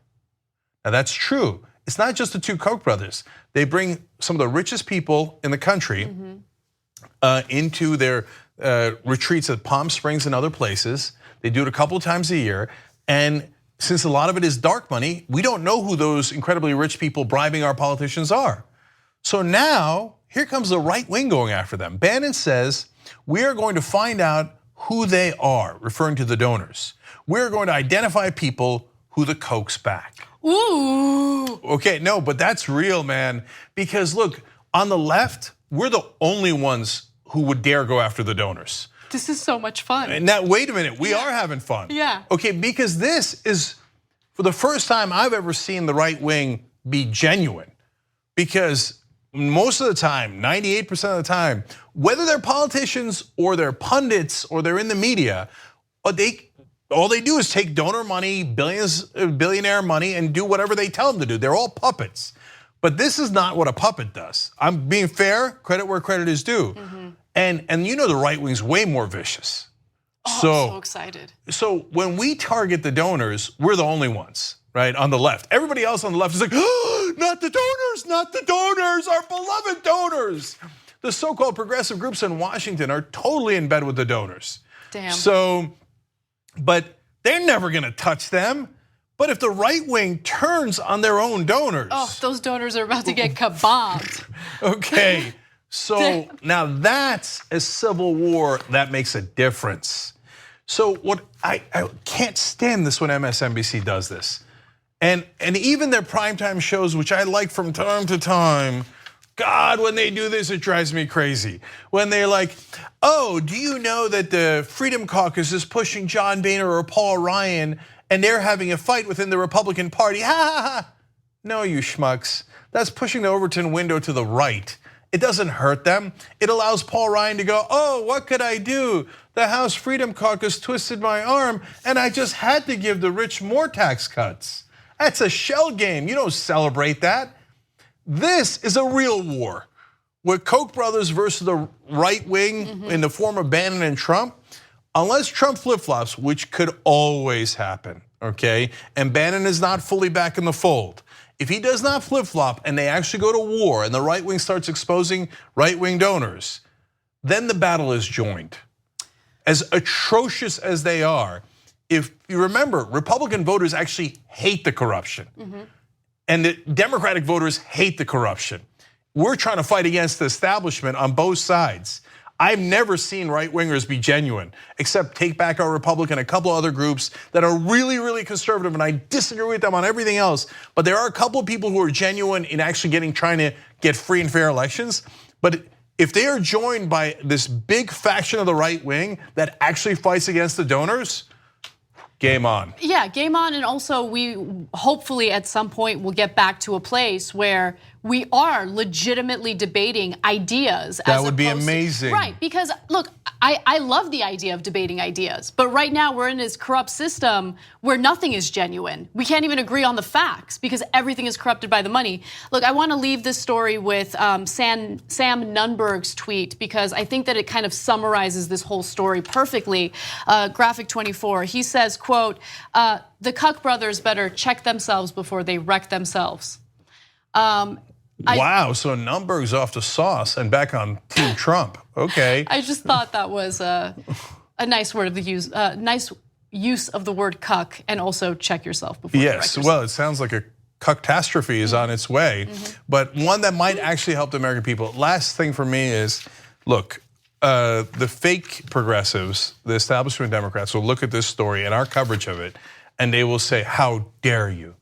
Now that's true. It's not just the two Koch brothers. They bring some of the richest people in the country into their retreats at Palm Springs and other places. They do it a couple of times a year. And since a lot of it is dark money, we don't know who those incredibly rich people bribing our politicians are. So now, here comes the right wing going after them. Bannon says, we are going to find out who they are, referring to the donors. We're going to identify people who the Kochs back. Ooh. Okay, no, but that's real, man. Because look, on the left, we're the only ones who would dare go after the donors. This is so much fun. And now, wait a minute, we are having fun. Yeah. Okay, because this is, for the first time I've ever seen the right wing be genuine. Because most of the time, 98% of the time, whether they're politicians or they're pundits or they're in the media, all they do is take donor money, billionaire money, and do whatever they tell them to do. They're all puppets. But this is not what a puppet does. I'm being fair, credit where credit is due. And the right wing's way more vicious. Oh, I'm so excited. So when we target the donors, we're the only ones, right, on the left. Everybody else on the left is like, oh, not the donors, our beloved donors. The so-called progressive groups in Washington are totally in bed with the donors. Damn. So, but they're never gonna touch them. But if the right wing turns on their own donors. Oh, those donors are about to get kabombed. Okay, so now that's a civil war that makes a difference. So what I can't stand this when MSNBC does this. And even their primetime shows, which I like from time to time, God, when they do this, it drives me crazy. When they're like, oh, do you know that the Freedom Caucus is pushing John Boehner or Paul Ryan and they're having a fight within the Republican Party? Ha ha ha. No, you schmucks. That's pushing the Overton window to the right. It doesn't hurt them. It allows Paul Ryan to go, oh, what could I do? The House Freedom Caucus twisted my arm and I just had to give the rich more tax cuts. That's a shell game. You don't celebrate that. This is a real war. With Koch brothers versus the right wing in the form of Bannon and Trump, unless Trump flip-flops, which could always happen, okay? And Bannon is not fully back in the fold. If he does not flip-flop and they actually go to war and the right wing starts exposing right-wing donors, then the battle is joined. As atrocious as they are, if you remember, Republican voters actually hate the corruption. And the Democratic voters hate the corruption. We're trying to fight against the establishment on both sides. I've never seen right-wingers be genuine, except Take Back Our Republic and a couple other groups that are really, really conservative, and I disagree with them on everything else. But there are a couple of people who are genuine in actually trying to get free and fair elections. But if they are joined by this big faction of the right wing that actually fights against the donors, game on. Yeah, game on, and also we hopefully at some point will get back to a place where we are legitimately debating ideas. That would be amazing. Right, because look, I love the idea of debating ideas, but right now we're in this corrupt system where nothing is genuine. We can't even agree on the facts because everything is corrupted by the money. Look, I want to leave this story with Sam Nunberg's tweet because I think that it kind of summarizes this whole story perfectly. Graphic 24, he says, quote, the Koch brothers better check themselves before they wreck themselves. Wow, so Nunberg's off the sauce and back on Team Trump. Okay. I just thought that was a nice word of the use, nice use of the word cuck, and also check yourself before you wreck yourself. Well, it sounds like a cuckatastrophe is on its way, but one that might actually help the American people. Last thing for me is, look, the fake progressives, the establishment Democrats will look at this story and our coverage of it, and they will say, how dare you?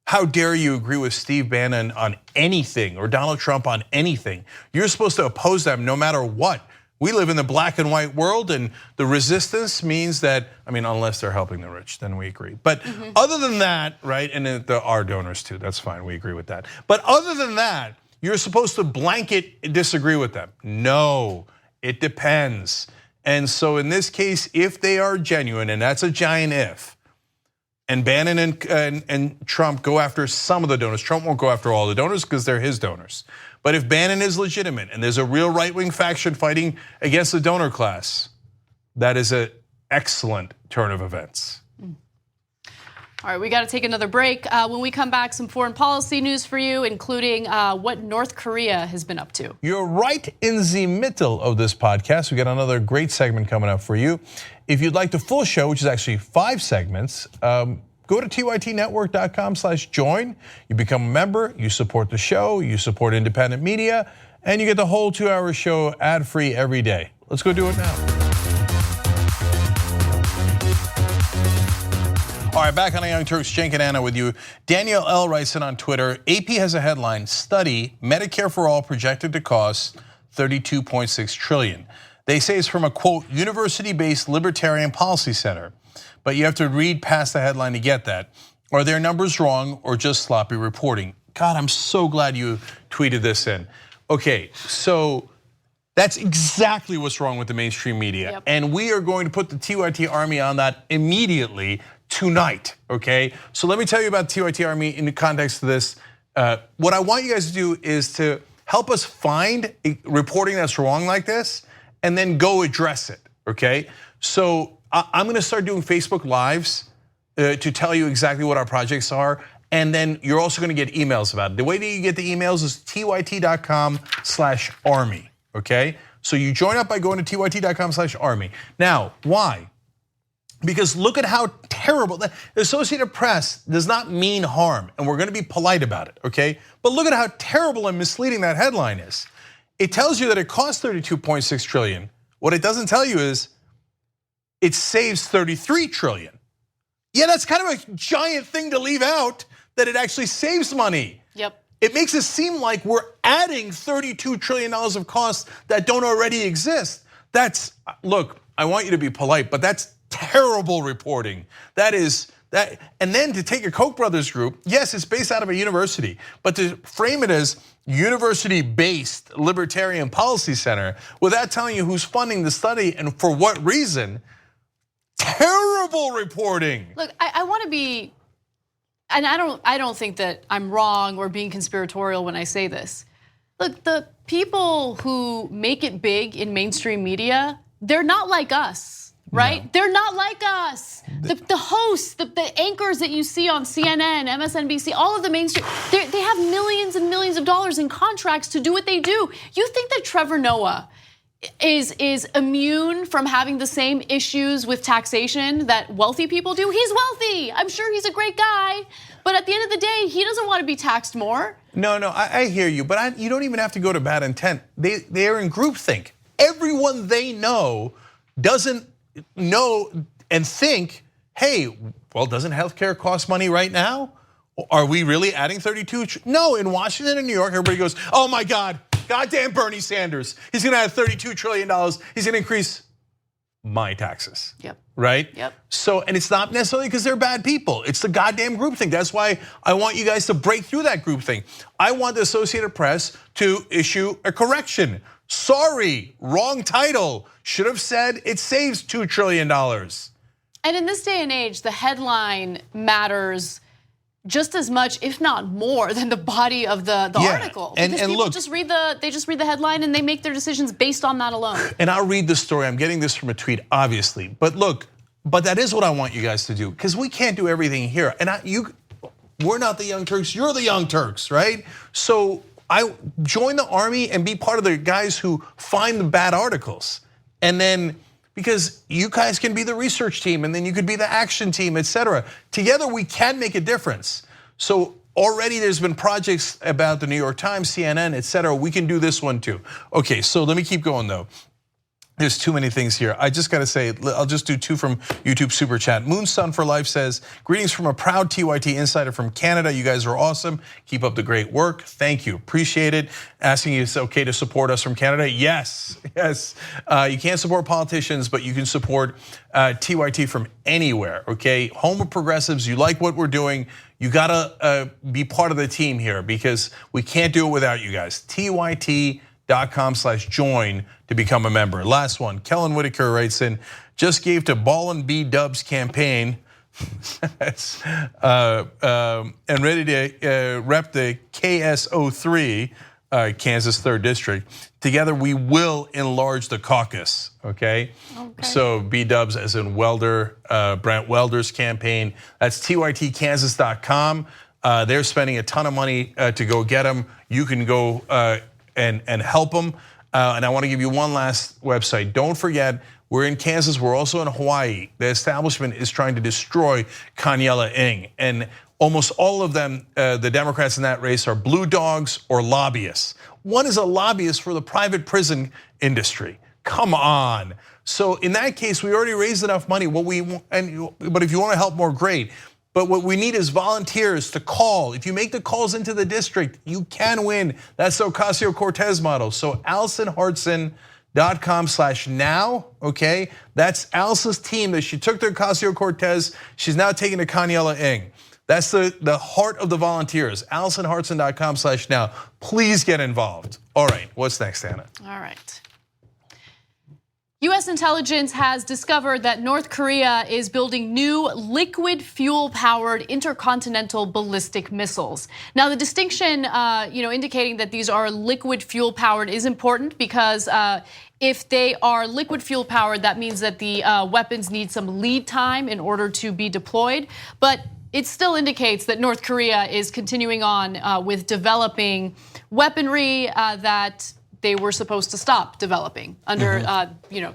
How dare you agree with Steve Bannon on anything or Donald Trump on anything? You're supposed to oppose them no matter what. We live in the black and white world, and the resistance means that, I mean, unless they're helping the rich, then we agree. But other than that, right, and there are donors too, that's fine, we agree with that. But other than that, you're supposed to blanket disagree with them. No, it depends. And so in this case, if they are genuine, and that's a giant if, and Bannon and Trump go after some of the donors. Trump won't go after all the donors because they're his donors. But if Bannon is legitimate and there's a real right-wing faction fighting against the donor class, that is an excellent turn of events. All right, we got to take another break. When we come back, some foreign policy news for you, including what North Korea has been up to. You're right in the middle of this podcast. We got another great segment coming up for you. If you'd like the full show, which is actually 5 segments, go to tytnetwork.com/join. You become a member, you support the show, you support independent media, and you get the whole 2-hour show ad-free every day. Let's go do it now. All right, back on the Young Turks, Cenk and Anna with you. Danielle L. writes in on Twitter, AP has a headline, study, Medicare for All projected to cost $32.6 trillion. They say it's from a, quote, university-based libertarian policy center. But you have to read past the headline to get that. Are their numbers wrong or just sloppy reporting? God, I'm so glad you tweeted this in. Okay, so that's exactly what's wrong with the mainstream media. Yep. And we are going to put the TYT Army on that immediately tonight, okay? So let me tell you about TYT Army in the context of this. What I want you guys to do is to help us find reporting that's wrong like this and then go address it, okay? So I'm gonna start doing Facebook Lives to tell you exactly what our projects are, and then you're also gonna get emails about it. The way that you get the emails is tyt.com/army, okay? So you join up by going to tyt.com/army. Now, why? Because look at how terrible, the Associated Press does not mean harm, and we're gonna be polite about it, okay? But look at how terrible and misleading that headline is. It tells you that it costs 32.6 trillion. What it doesn't tell you is it saves 33 trillion. Yeah, that's kind of a giant thing to leave out, that it actually saves money. Yep. It makes it seem like we're adding $32 trillion of costs that don't already exist. Look, I want you to be polite, but that's terrible reporting. That is, and then to take a Koch brothers group, yes, it's based out of a university, but to frame it as university-based libertarian policy center without telling you who's funding the study and for what reason, terrible reporting. Look, I want to be, and I don't think that I'm wrong or being conspiratorial when I say this. Look, the people who make it big in mainstream media, they're not like us, right? No. They're not like us. The hosts, the anchors that you see on CNN, MSNBC, all of the mainstream, they have millions and millions of dollars in contracts to do what they do. You think that Trevor Noah is immune from having the same issues with taxation that wealthy people do? He's wealthy. I'm sure he's a great guy, but at the end of the day, he doesn't want to be taxed more. No, I hear you, but you don't even have to go to bad intent. They're in groupthink. Everyone they know doesn't know and think, hey, well, doesn't healthcare cost money right now? Are we really adding 32? No, in Washington and New York, everybody goes, oh my God, goddamn Bernie Sanders. He's gonna add $32 trillion. He's gonna increase my taxes. Yep. Right? Yep. So, and it's not necessarily because they're bad people. It's the goddamn groupthink. That's why I want you guys to break through that groupthink. I want the Associated Press to issue a correction. Sorry, wrong title. Should have said it saves $2 trillion. And in this day and age, the headline matters just as much, if not more, than the body of the article. Because people look, just read the headline and they make their decisions based on that alone. And I'll read the story. I'm getting this from a tweet, obviously. But look, that is what I want you guys to do, because we can't do everything here. And we're not the Young Turks. You're the Young Turks, right? So I join the army and be part of the guys who find the bad articles, and then, because you guys can be the research team and then you could be the action team, etc. Together we can make a difference. So already there's been projects about the New York Times, CNN, etc. We can do this one too. Okay, so let me keep going though. There's too many things here. I just gotta say, I'll just do two from YouTube Super Chat. Moonsun for Life says, greetings from a proud TYT insider from Canada. You guys are awesome. Keep up the great work. Thank you, appreciate it. Asking you, it's okay to support us from Canada? Yes, yes. You can't support politicians, but you can support TYT from anywhere, okay? Home of progressives, you like what we're doing, you gotta be part of the team here, because we can't do it without you guys. TYT.com/join to become a member. Last one, Kellen Whitaker writes in, just gave to Ball and B Dubs campaign and ready to rep the KSO3, Kansas 3rd District. Together we will enlarge the caucus, okay? So B Dubs as in Welder, Brent Welder's campaign. That's TYTKansas.com. They're spending a ton of money to go get them. You can go and help them. And I want to give you one last website. Don't forget, we're in Kansas, we're also in Hawaii. The establishment is trying to destroy Kanyela Ng. And almost all of them, the Democrats in that race, are blue dogs or lobbyists. One is a lobbyist for the private prison industry. Come on. So in that case, we already raised enough money. But if you want to help more, great. But what we need is volunteers to call. If you make the calls into the district, you can win. That's the Ocasio-Cortez model. So AlisonHartson.com/now, okay? That's Alice's team that she took to Ocasio-Cortez. She's now taking to Kanyela Ng. That's the heart of the volunteers. AlisonHartson.com/now. Please get involved. All right, what's next, Anna? All right. US intelligence has discovered that North Korea is building new liquid fuel-powered intercontinental ballistic missiles. Now, the distinction, indicating that these are liquid fuel-powered is important, because if they are liquid fuel-powered, that means that the weapons need some lead time in order to be deployed. But it still indicates that North Korea is continuing on with developing weaponry that they were supposed to stop developing under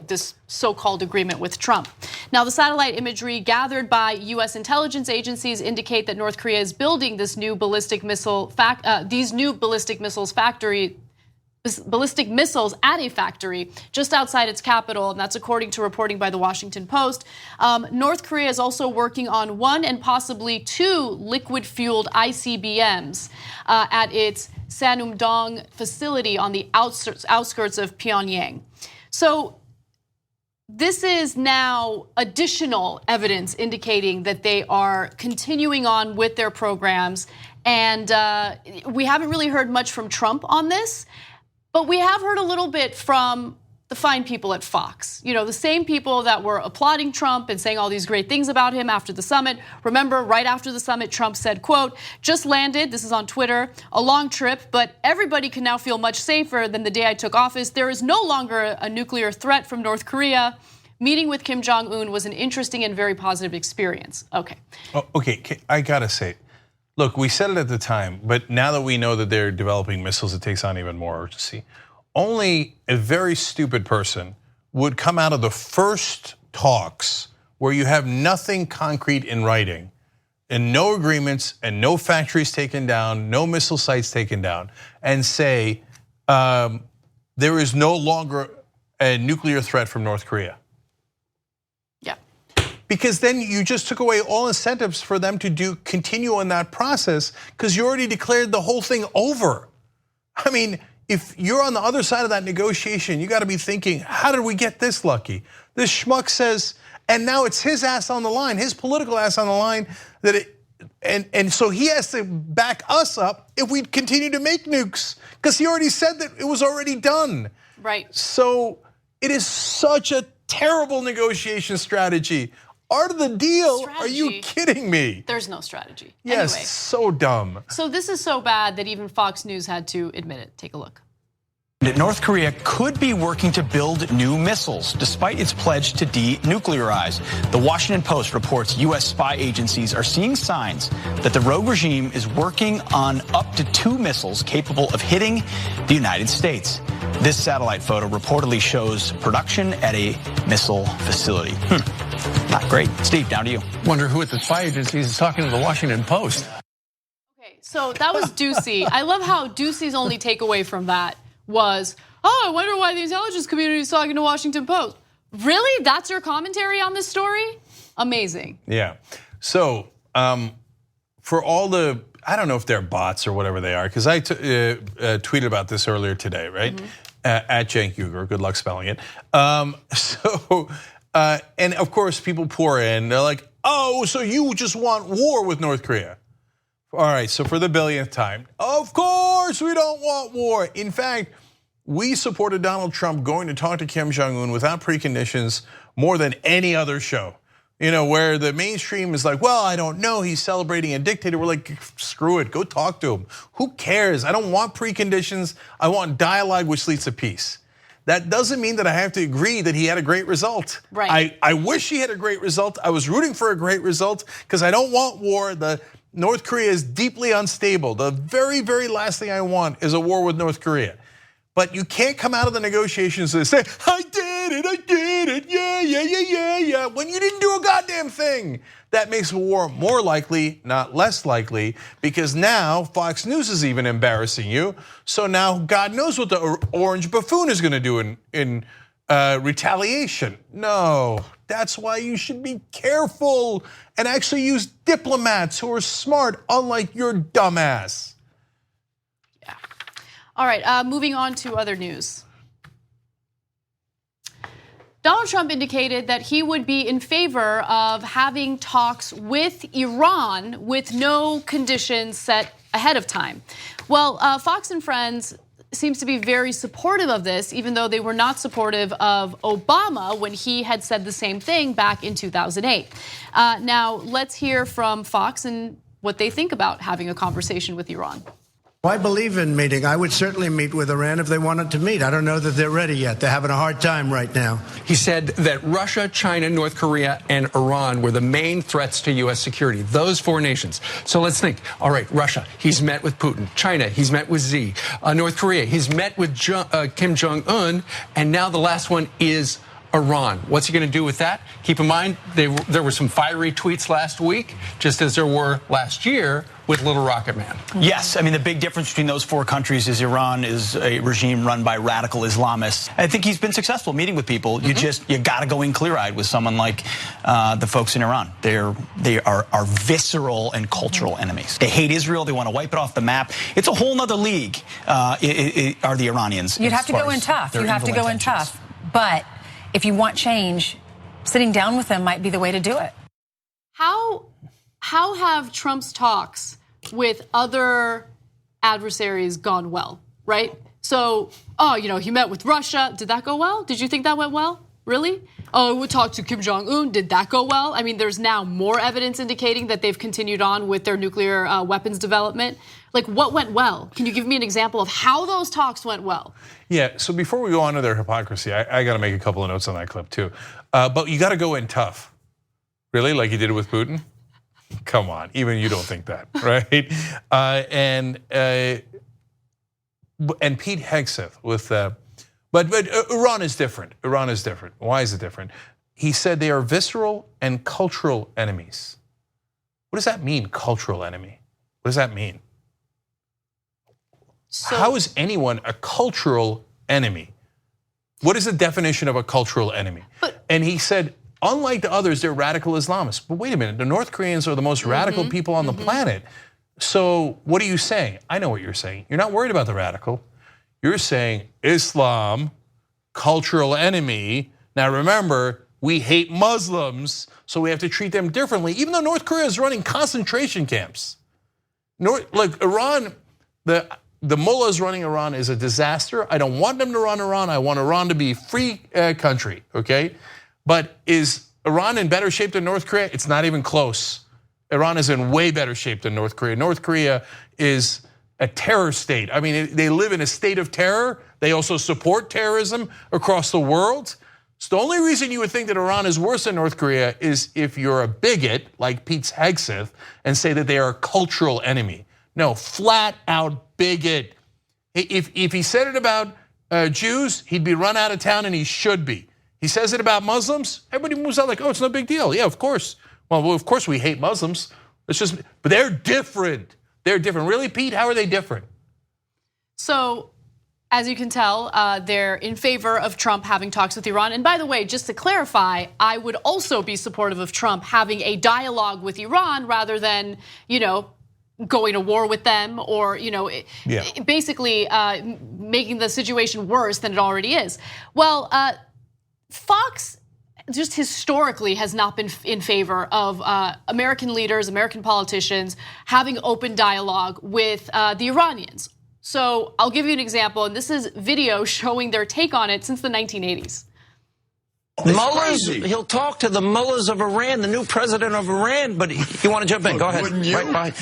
this so-called agreement with Trump. Now, the satellite imagery gathered by U.S. intelligence agencies indicate that North Korea is building this new ballistic missiles at a factory just outside its capital, and that's according to reporting by the Washington Post. North Korea is also working on 1 and possibly 2 liquid-fueled ICBMs at its Sanumdong facility on the outskirts of Pyongyang. So this is now additional evidence indicating that they are continuing on with their programs, and we haven't really heard much from Trump on this. But we have heard a little bit from the fine people at Fox. The same people that were applauding Trump and saying all these great things about him after the summit. Remember, right after the summit, Trump said, quote, "Just landed," this is on Twitter, "a long trip, but everybody can now feel much safer than the day I took office. There is no longer a nuclear threat from North Korea. Meeting with Kim Jong-un was an interesting and very positive experience." Okay. Oh, okay, I gotta say, look, we said it at the time, but now that we know that they're developing missiles, it takes on even more urgency. Only a very stupid person would come out of the first talks where you have nothing concrete in writing and no agreements and no factories taken down, no missile sites taken down, and say there is no longer a nuclear threat from North Korea. Because then you just took away all incentives for them to continue on that process, because you already declared the whole thing over. I mean, if you're on the other side of that negotiation, you gotta be thinking, how did we get this lucky? This schmuck says, and now it's his ass on the line, his political ass on the line, and so he has to back us up if we continue to make nukes, because he already said that it was already done. Right. So it is such a terrible negotiation strategy. Art of the deal? Strategy. Are you kidding me? There's no strategy. Yes, anyway, so dumb. So this is so bad that even Fox News had to admit it. Take a look. North Korea could be working to build new missiles, despite its pledge to denuclearize. The Washington Post reports U.S. spy agencies are seeing signs that the rogue regime is working on up to 2 missiles capable of hitting the United States. This satellite photo reportedly shows production at a missile facility. Not great. Steve, down to you. Wonder who at the spy agencies is talking to the Washington Post. Okay, so that was Ducey. I love how Ducey's only takeaway from that was, oh, I wonder why the intelligence community is talking to Washington Post. Really? That's your commentary on this story? Amazing. Yeah. So for all the, I don't know if they're bots or whatever they are, because I tweeted about this earlier today, right? At Cenk Uygur, good luck spelling it. And of course, people pour in. They're like, "Oh, so you just want war with North Korea?" All right. So for the billionth time, of course we don't want war. In fact, we supported Donald Trump going to talk to Kim Jong-un without preconditions more than any other show. Where the mainstream is like, well, I don't know, he's celebrating a dictator. We're like, screw it, go talk to him. Who cares? I don't want preconditions. I want dialogue which leads to peace. That doesn't mean that I have to agree that he had a great result. Right. I wish he had a great result. I was rooting for a great result because I don't want war. The North Korea is deeply unstable. The very, very last thing I want is a war with North Korea. But you can't come out of the negotiations and say, I did it, yeah, when you didn't do a goddamn thing. That makes a war more likely, not less likely, because now Fox News is even embarrassing you. So now God knows what the orange buffoon is gonna do in retaliation. No, that's why you should be careful and actually use diplomats who are smart, unlike your dumbass. All right, moving on to other news. Donald Trump indicated that he would be in favor of having talks with Iran with no conditions set ahead of time. Well, Fox and Friends seems to be very supportive of this, even though they were not supportive of Obama when he had said the same thing back in 2008. Now, let's hear from Fox and what they think about having a conversation with Iran. I believe in meeting. I would certainly meet with Iran if they wanted to meet. I don't know that they're ready yet. They're having a hard time right now. He said that Russia, China, North Korea, and Iran were the main threats to U.S. security, those four nations. So let's think. All right, Russia, he's met with Putin. China, he's met with Xi. North Korea, he's met with Kim Jong-un. And now the last one is Iran. What's he going to do with that? Keep in mind, there were some fiery tweets last week, just as there were last year with Little Rocket Man. Yes, I mean, the big difference between those four countries is Iran is a regime run by radical Islamists. I think he's been successful meeting with people. You got to go in clear-eyed with someone like the folks in Iran. They are visceral and cultural enemies. They hate Israel. They want to wipe it off the map. It's a whole nother league, are the Iranians. You'd have to go in tough. You have to go in tough. But if you want change, sitting down with them might be the way to do it. How have Trump's talks with other adversaries gone well, right? So, he met with Russia. Did that go well? Did you think that went well? Really? Oh, we talked to Kim Jong-un. Did that go well? I mean, there's now more evidence indicating that they've continued on with their nuclear weapons development. Like, what went well? Can you give me an example of how those talks went well? Yeah, so before we go on to their hypocrisy, I got to make a couple of notes on that clip too. But you got to go in tough. Really? Like you did with Putin? Come on, even you don't think that, right? And Pete Hegseth with, but Iran is different. Iran is different. Why is it different? He said they are visceral and cultural enemies. What does that mean, cultural enemy? What does that mean? So, how is anyone a cultural enemy? What is the definition of a cultural enemy? And he said, unlike the others, they're radical Islamists. But wait a minute, the North Koreans are the most radical people on the planet. So what are you saying? I know what you're saying. You're not worried about the radical. You're saying Islam, cultural enemy. Now remember, we hate Muslims, so we have to treat them differently, even though North Korea is running concentration camps. Look, Iran, the mullahs running Iran is a disaster. I don't want them to run Iran. I want Iran to be a free country, okay? But is Iran in better shape than North Korea? It's not even close. Iran is in way better shape than North Korea. North Korea is a terror state. I mean, they live in a state of terror. They also support terrorism across the world. So the only reason you would think that Iran is worse than North Korea is if you're a bigot like Pete Hegseth and say that they are a cultural enemy. No, flat out bigot. If he said it about Jews, he'd be run out of town, and he should be. He says it about Muslims, everybody moves out like, oh, it's no big deal. Yeah, of course. Well, of course we hate Muslims. But they're different. They're different. Really, Pete, how are they different? So, as you can tell, they're in favor of Trump having talks with Iran. And by the way, just to clarify, I would also be supportive of Trump having a dialogue with Iran rather than, going to war with them or, basically making the situation worse than it already is. Well, Fox just historically has not been in favor of American leaders, American politicians having open dialogue with the Iranians. So I'll give you an example, and this is video showing their take on it since the 1980s. Mullahs, he'll talk to the mullahs of Iran, the new president of Iran, but you want to jump in, go ahead. Wouldn't you? Right,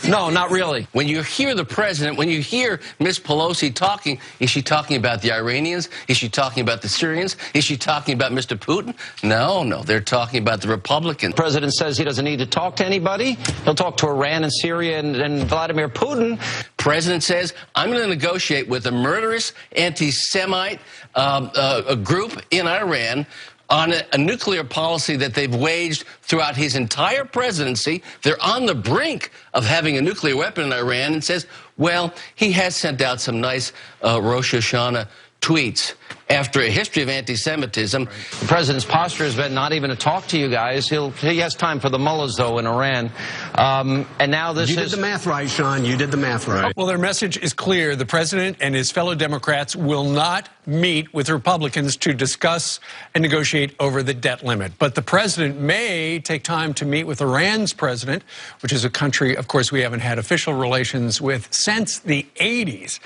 no, not really. When you hear the president, when you hear Ms. Pelosi talking, is she talking about the Iranians? Is she talking about the Syrians? Is she talking about Mr. Putin? No, they're talking about the Republicans. The president says he doesn't need to talk to anybody. He'll talk to Iran and Syria and Vladimir Putin. President says, I'm going to negotiate with a murderous anti-Semite a group in Iran on a nuclear policy that they've waged throughout his entire presidency. They're on the brink of having a nuclear weapon in Iran, and says, well, he has sent out some nice Rosh Hashanah tweets after a history of anti-Semitism. The president's posture has been not even to talk to you guys. He has time for the mullahs, though, in Iran. And now this is... You did the math right, Sean. You did the math right. Well, their message is clear. The president and his fellow Democrats will not meet with Republicans to discuss and negotiate over the debt limit. But the president may take time to meet with Iran's president, which is a country, of course, we haven't had official relations with since the 80s.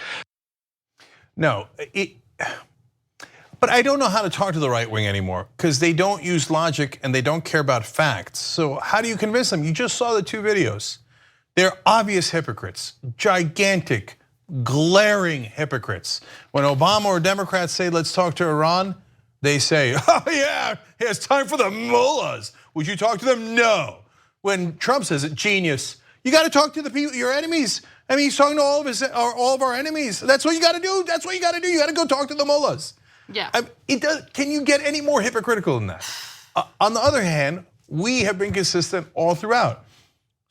No, but I don't know how to talk to the right wing anymore because they don't use logic and they don't care about facts. So how do you convince them? You just saw the two videos. They're obvious hypocrites, gigantic glaring hypocrites. When Obama or Democrats say, let's talk to Iran, they say, oh yeah, it's time for the mullahs. Would you talk to them? No. When Trump says it, genius, you got to talk to the people, your enemies. I mean, he's talking to all of our enemies. That's what you got to do. That's what you got to do. You got to go talk to the mullahs. Yeah. Can you get any more hypocritical than that? On the other hand, we have been consistent all throughout.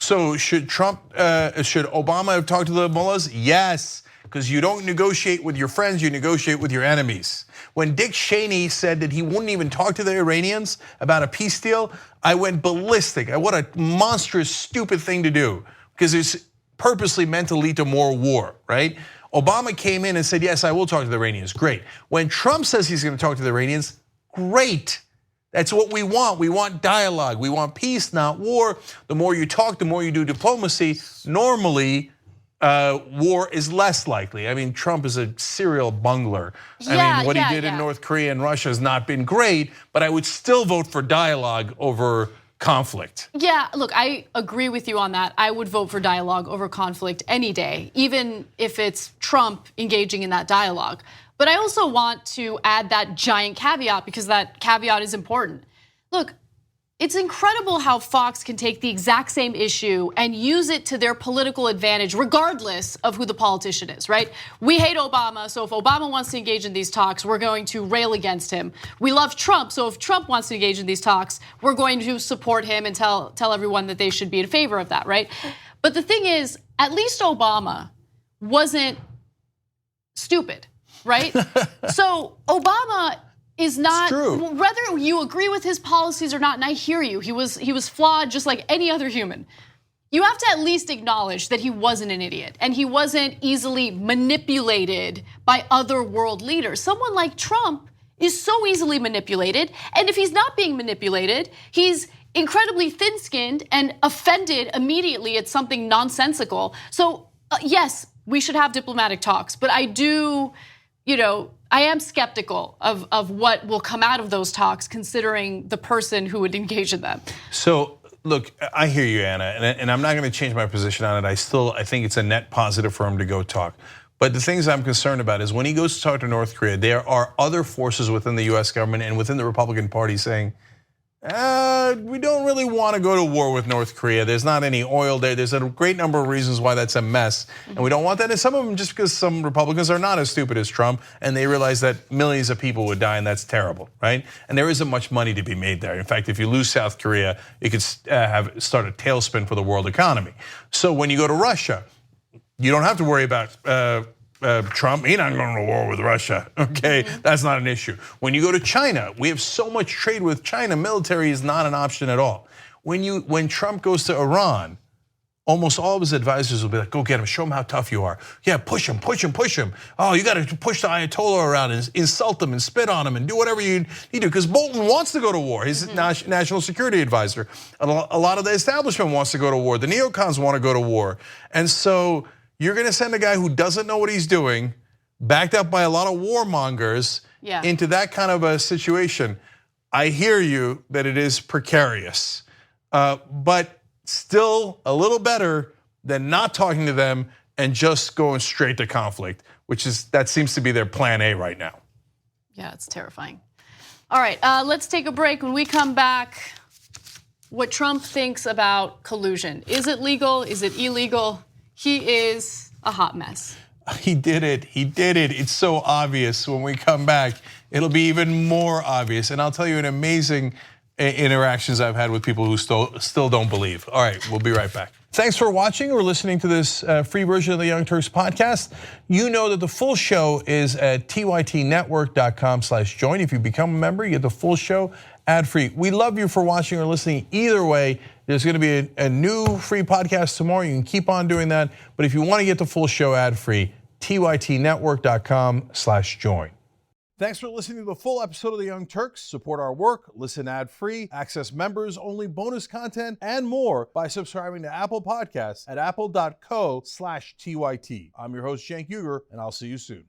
So should Obama have talked to the mullahs? Yes, because you don't negotiate with your friends, you negotiate with your enemies. When Dick Cheney said that he wouldn't even talk to the Iranians about a peace deal, I went ballistic. What a monstrous, stupid thing to do, because it's purposely meant to lead to more war, right? Obama came in and said, yes, I will talk to the Iranians, great. When Trump says he's gonna talk to the Iranians, great. That's what we want. We want dialogue. We want peace, not war. The more you talk, the more you do diplomacy. Normally, war is less likely. I mean, Trump is a serial bungler. I mean, what he did in North Korea and Russia has not been great, but I would still vote for dialogue over conflict. Yeah, look, I agree with you on that. I would vote for dialogue over conflict any day, even if it's Trump engaging in that dialogue. But I also want to add that giant caveat, because that caveat is important. Look, it's incredible how Fox can take the exact same issue and use it to their political advantage, regardless of who the politician is, right? We hate Obama, so if Obama wants to engage in these talks, we're going to rail against him. We love Trump, so if Trump wants to engage in these talks, we're going to support him and tell everyone that they should be in favor of that, right? But the thing is, at least Obama wasn't stupid, right? So Obama is not, whether you agree with his policies or not, and I hear you, he was flawed just like any other human. You have to at least acknowledge that he wasn't an idiot and he wasn't easily manipulated by other world leaders. Someone like Trump is so easily manipulated, and if he's not being manipulated, he's incredibly thin-skinned and offended immediately at something nonsensical. So yes, we should have diplomatic talks, but I do, I am skeptical of what will come out of those talks, considering the person who would engage in them. So look, I hear you, Anna, and I'm not going to change my position on it. I think it's a net positive for him to go talk. But the things I'm concerned about is when he goes to talk to North Korea, there are other forces within the US government and within the Republican Party saying, we don't really want to go to war with North Korea. There's not any oil there. There's a great number of reasons why that's a mess. And we don't want that. And some of them just because some Republicans are not as stupid as Trump and they realize that millions of people would die and that's terrible, right? And there isn't much money to be made there. In fact, if you lose South Korea, it could start a tailspin for the world economy. So when you go to Russia, you don't have to worry about Trump, he's not going to war with Russia, okay? That's not an issue. When you go to China, we have so much trade with China, military is not an option at all. When Trump goes to Iran, almost all of his advisors will be like, go get him, show him how tough you are. Yeah, push him, push him, push him. Oh, you got to push the Ayatollah around and insult him and spit on him and do whatever you need to, because Bolton wants to go to war. He's national security advisor. A lot of the establishment wants to go to war. The neocons want to go to war. And so you're gonna send a guy who doesn't know what he's doing, backed up by a lot of warmongers, into that kind of a situation. I hear you that it is precarious, but still a little better than not talking to them and just going straight to conflict, that seems to be their plan A right now. Yeah, it's terrifying. All right, let's take a break. When we come back, what Trump thinks about collusion. Is it legal? Is it illegal? He is a hot mess. He did it. It's so obvious. When we come back, it'll be even more obvious. And I'll tell you an amazing interactions I've had with people who still don't believe. All right, we'll be right back. Thanks for watching or listening to this free version of the Young Turks podcast. You know that the full show is at tytnetwork.com/join. If you become a member, you get the full show ad-free. We love you for watching or listening either way. There's going to be a new free podcast tomorrow. You can keep on doing that. But if you want to get the full show ad-free, tytnetwork.com/join. Thanks for listening to the full episode of The Young Turks. Support our work, listen ad-free, access members-only bonus content, and more by subscribing to Apple Podcasts at apple.co/TYT. I'm your host, Cenk Uygur, and I'll see you soon.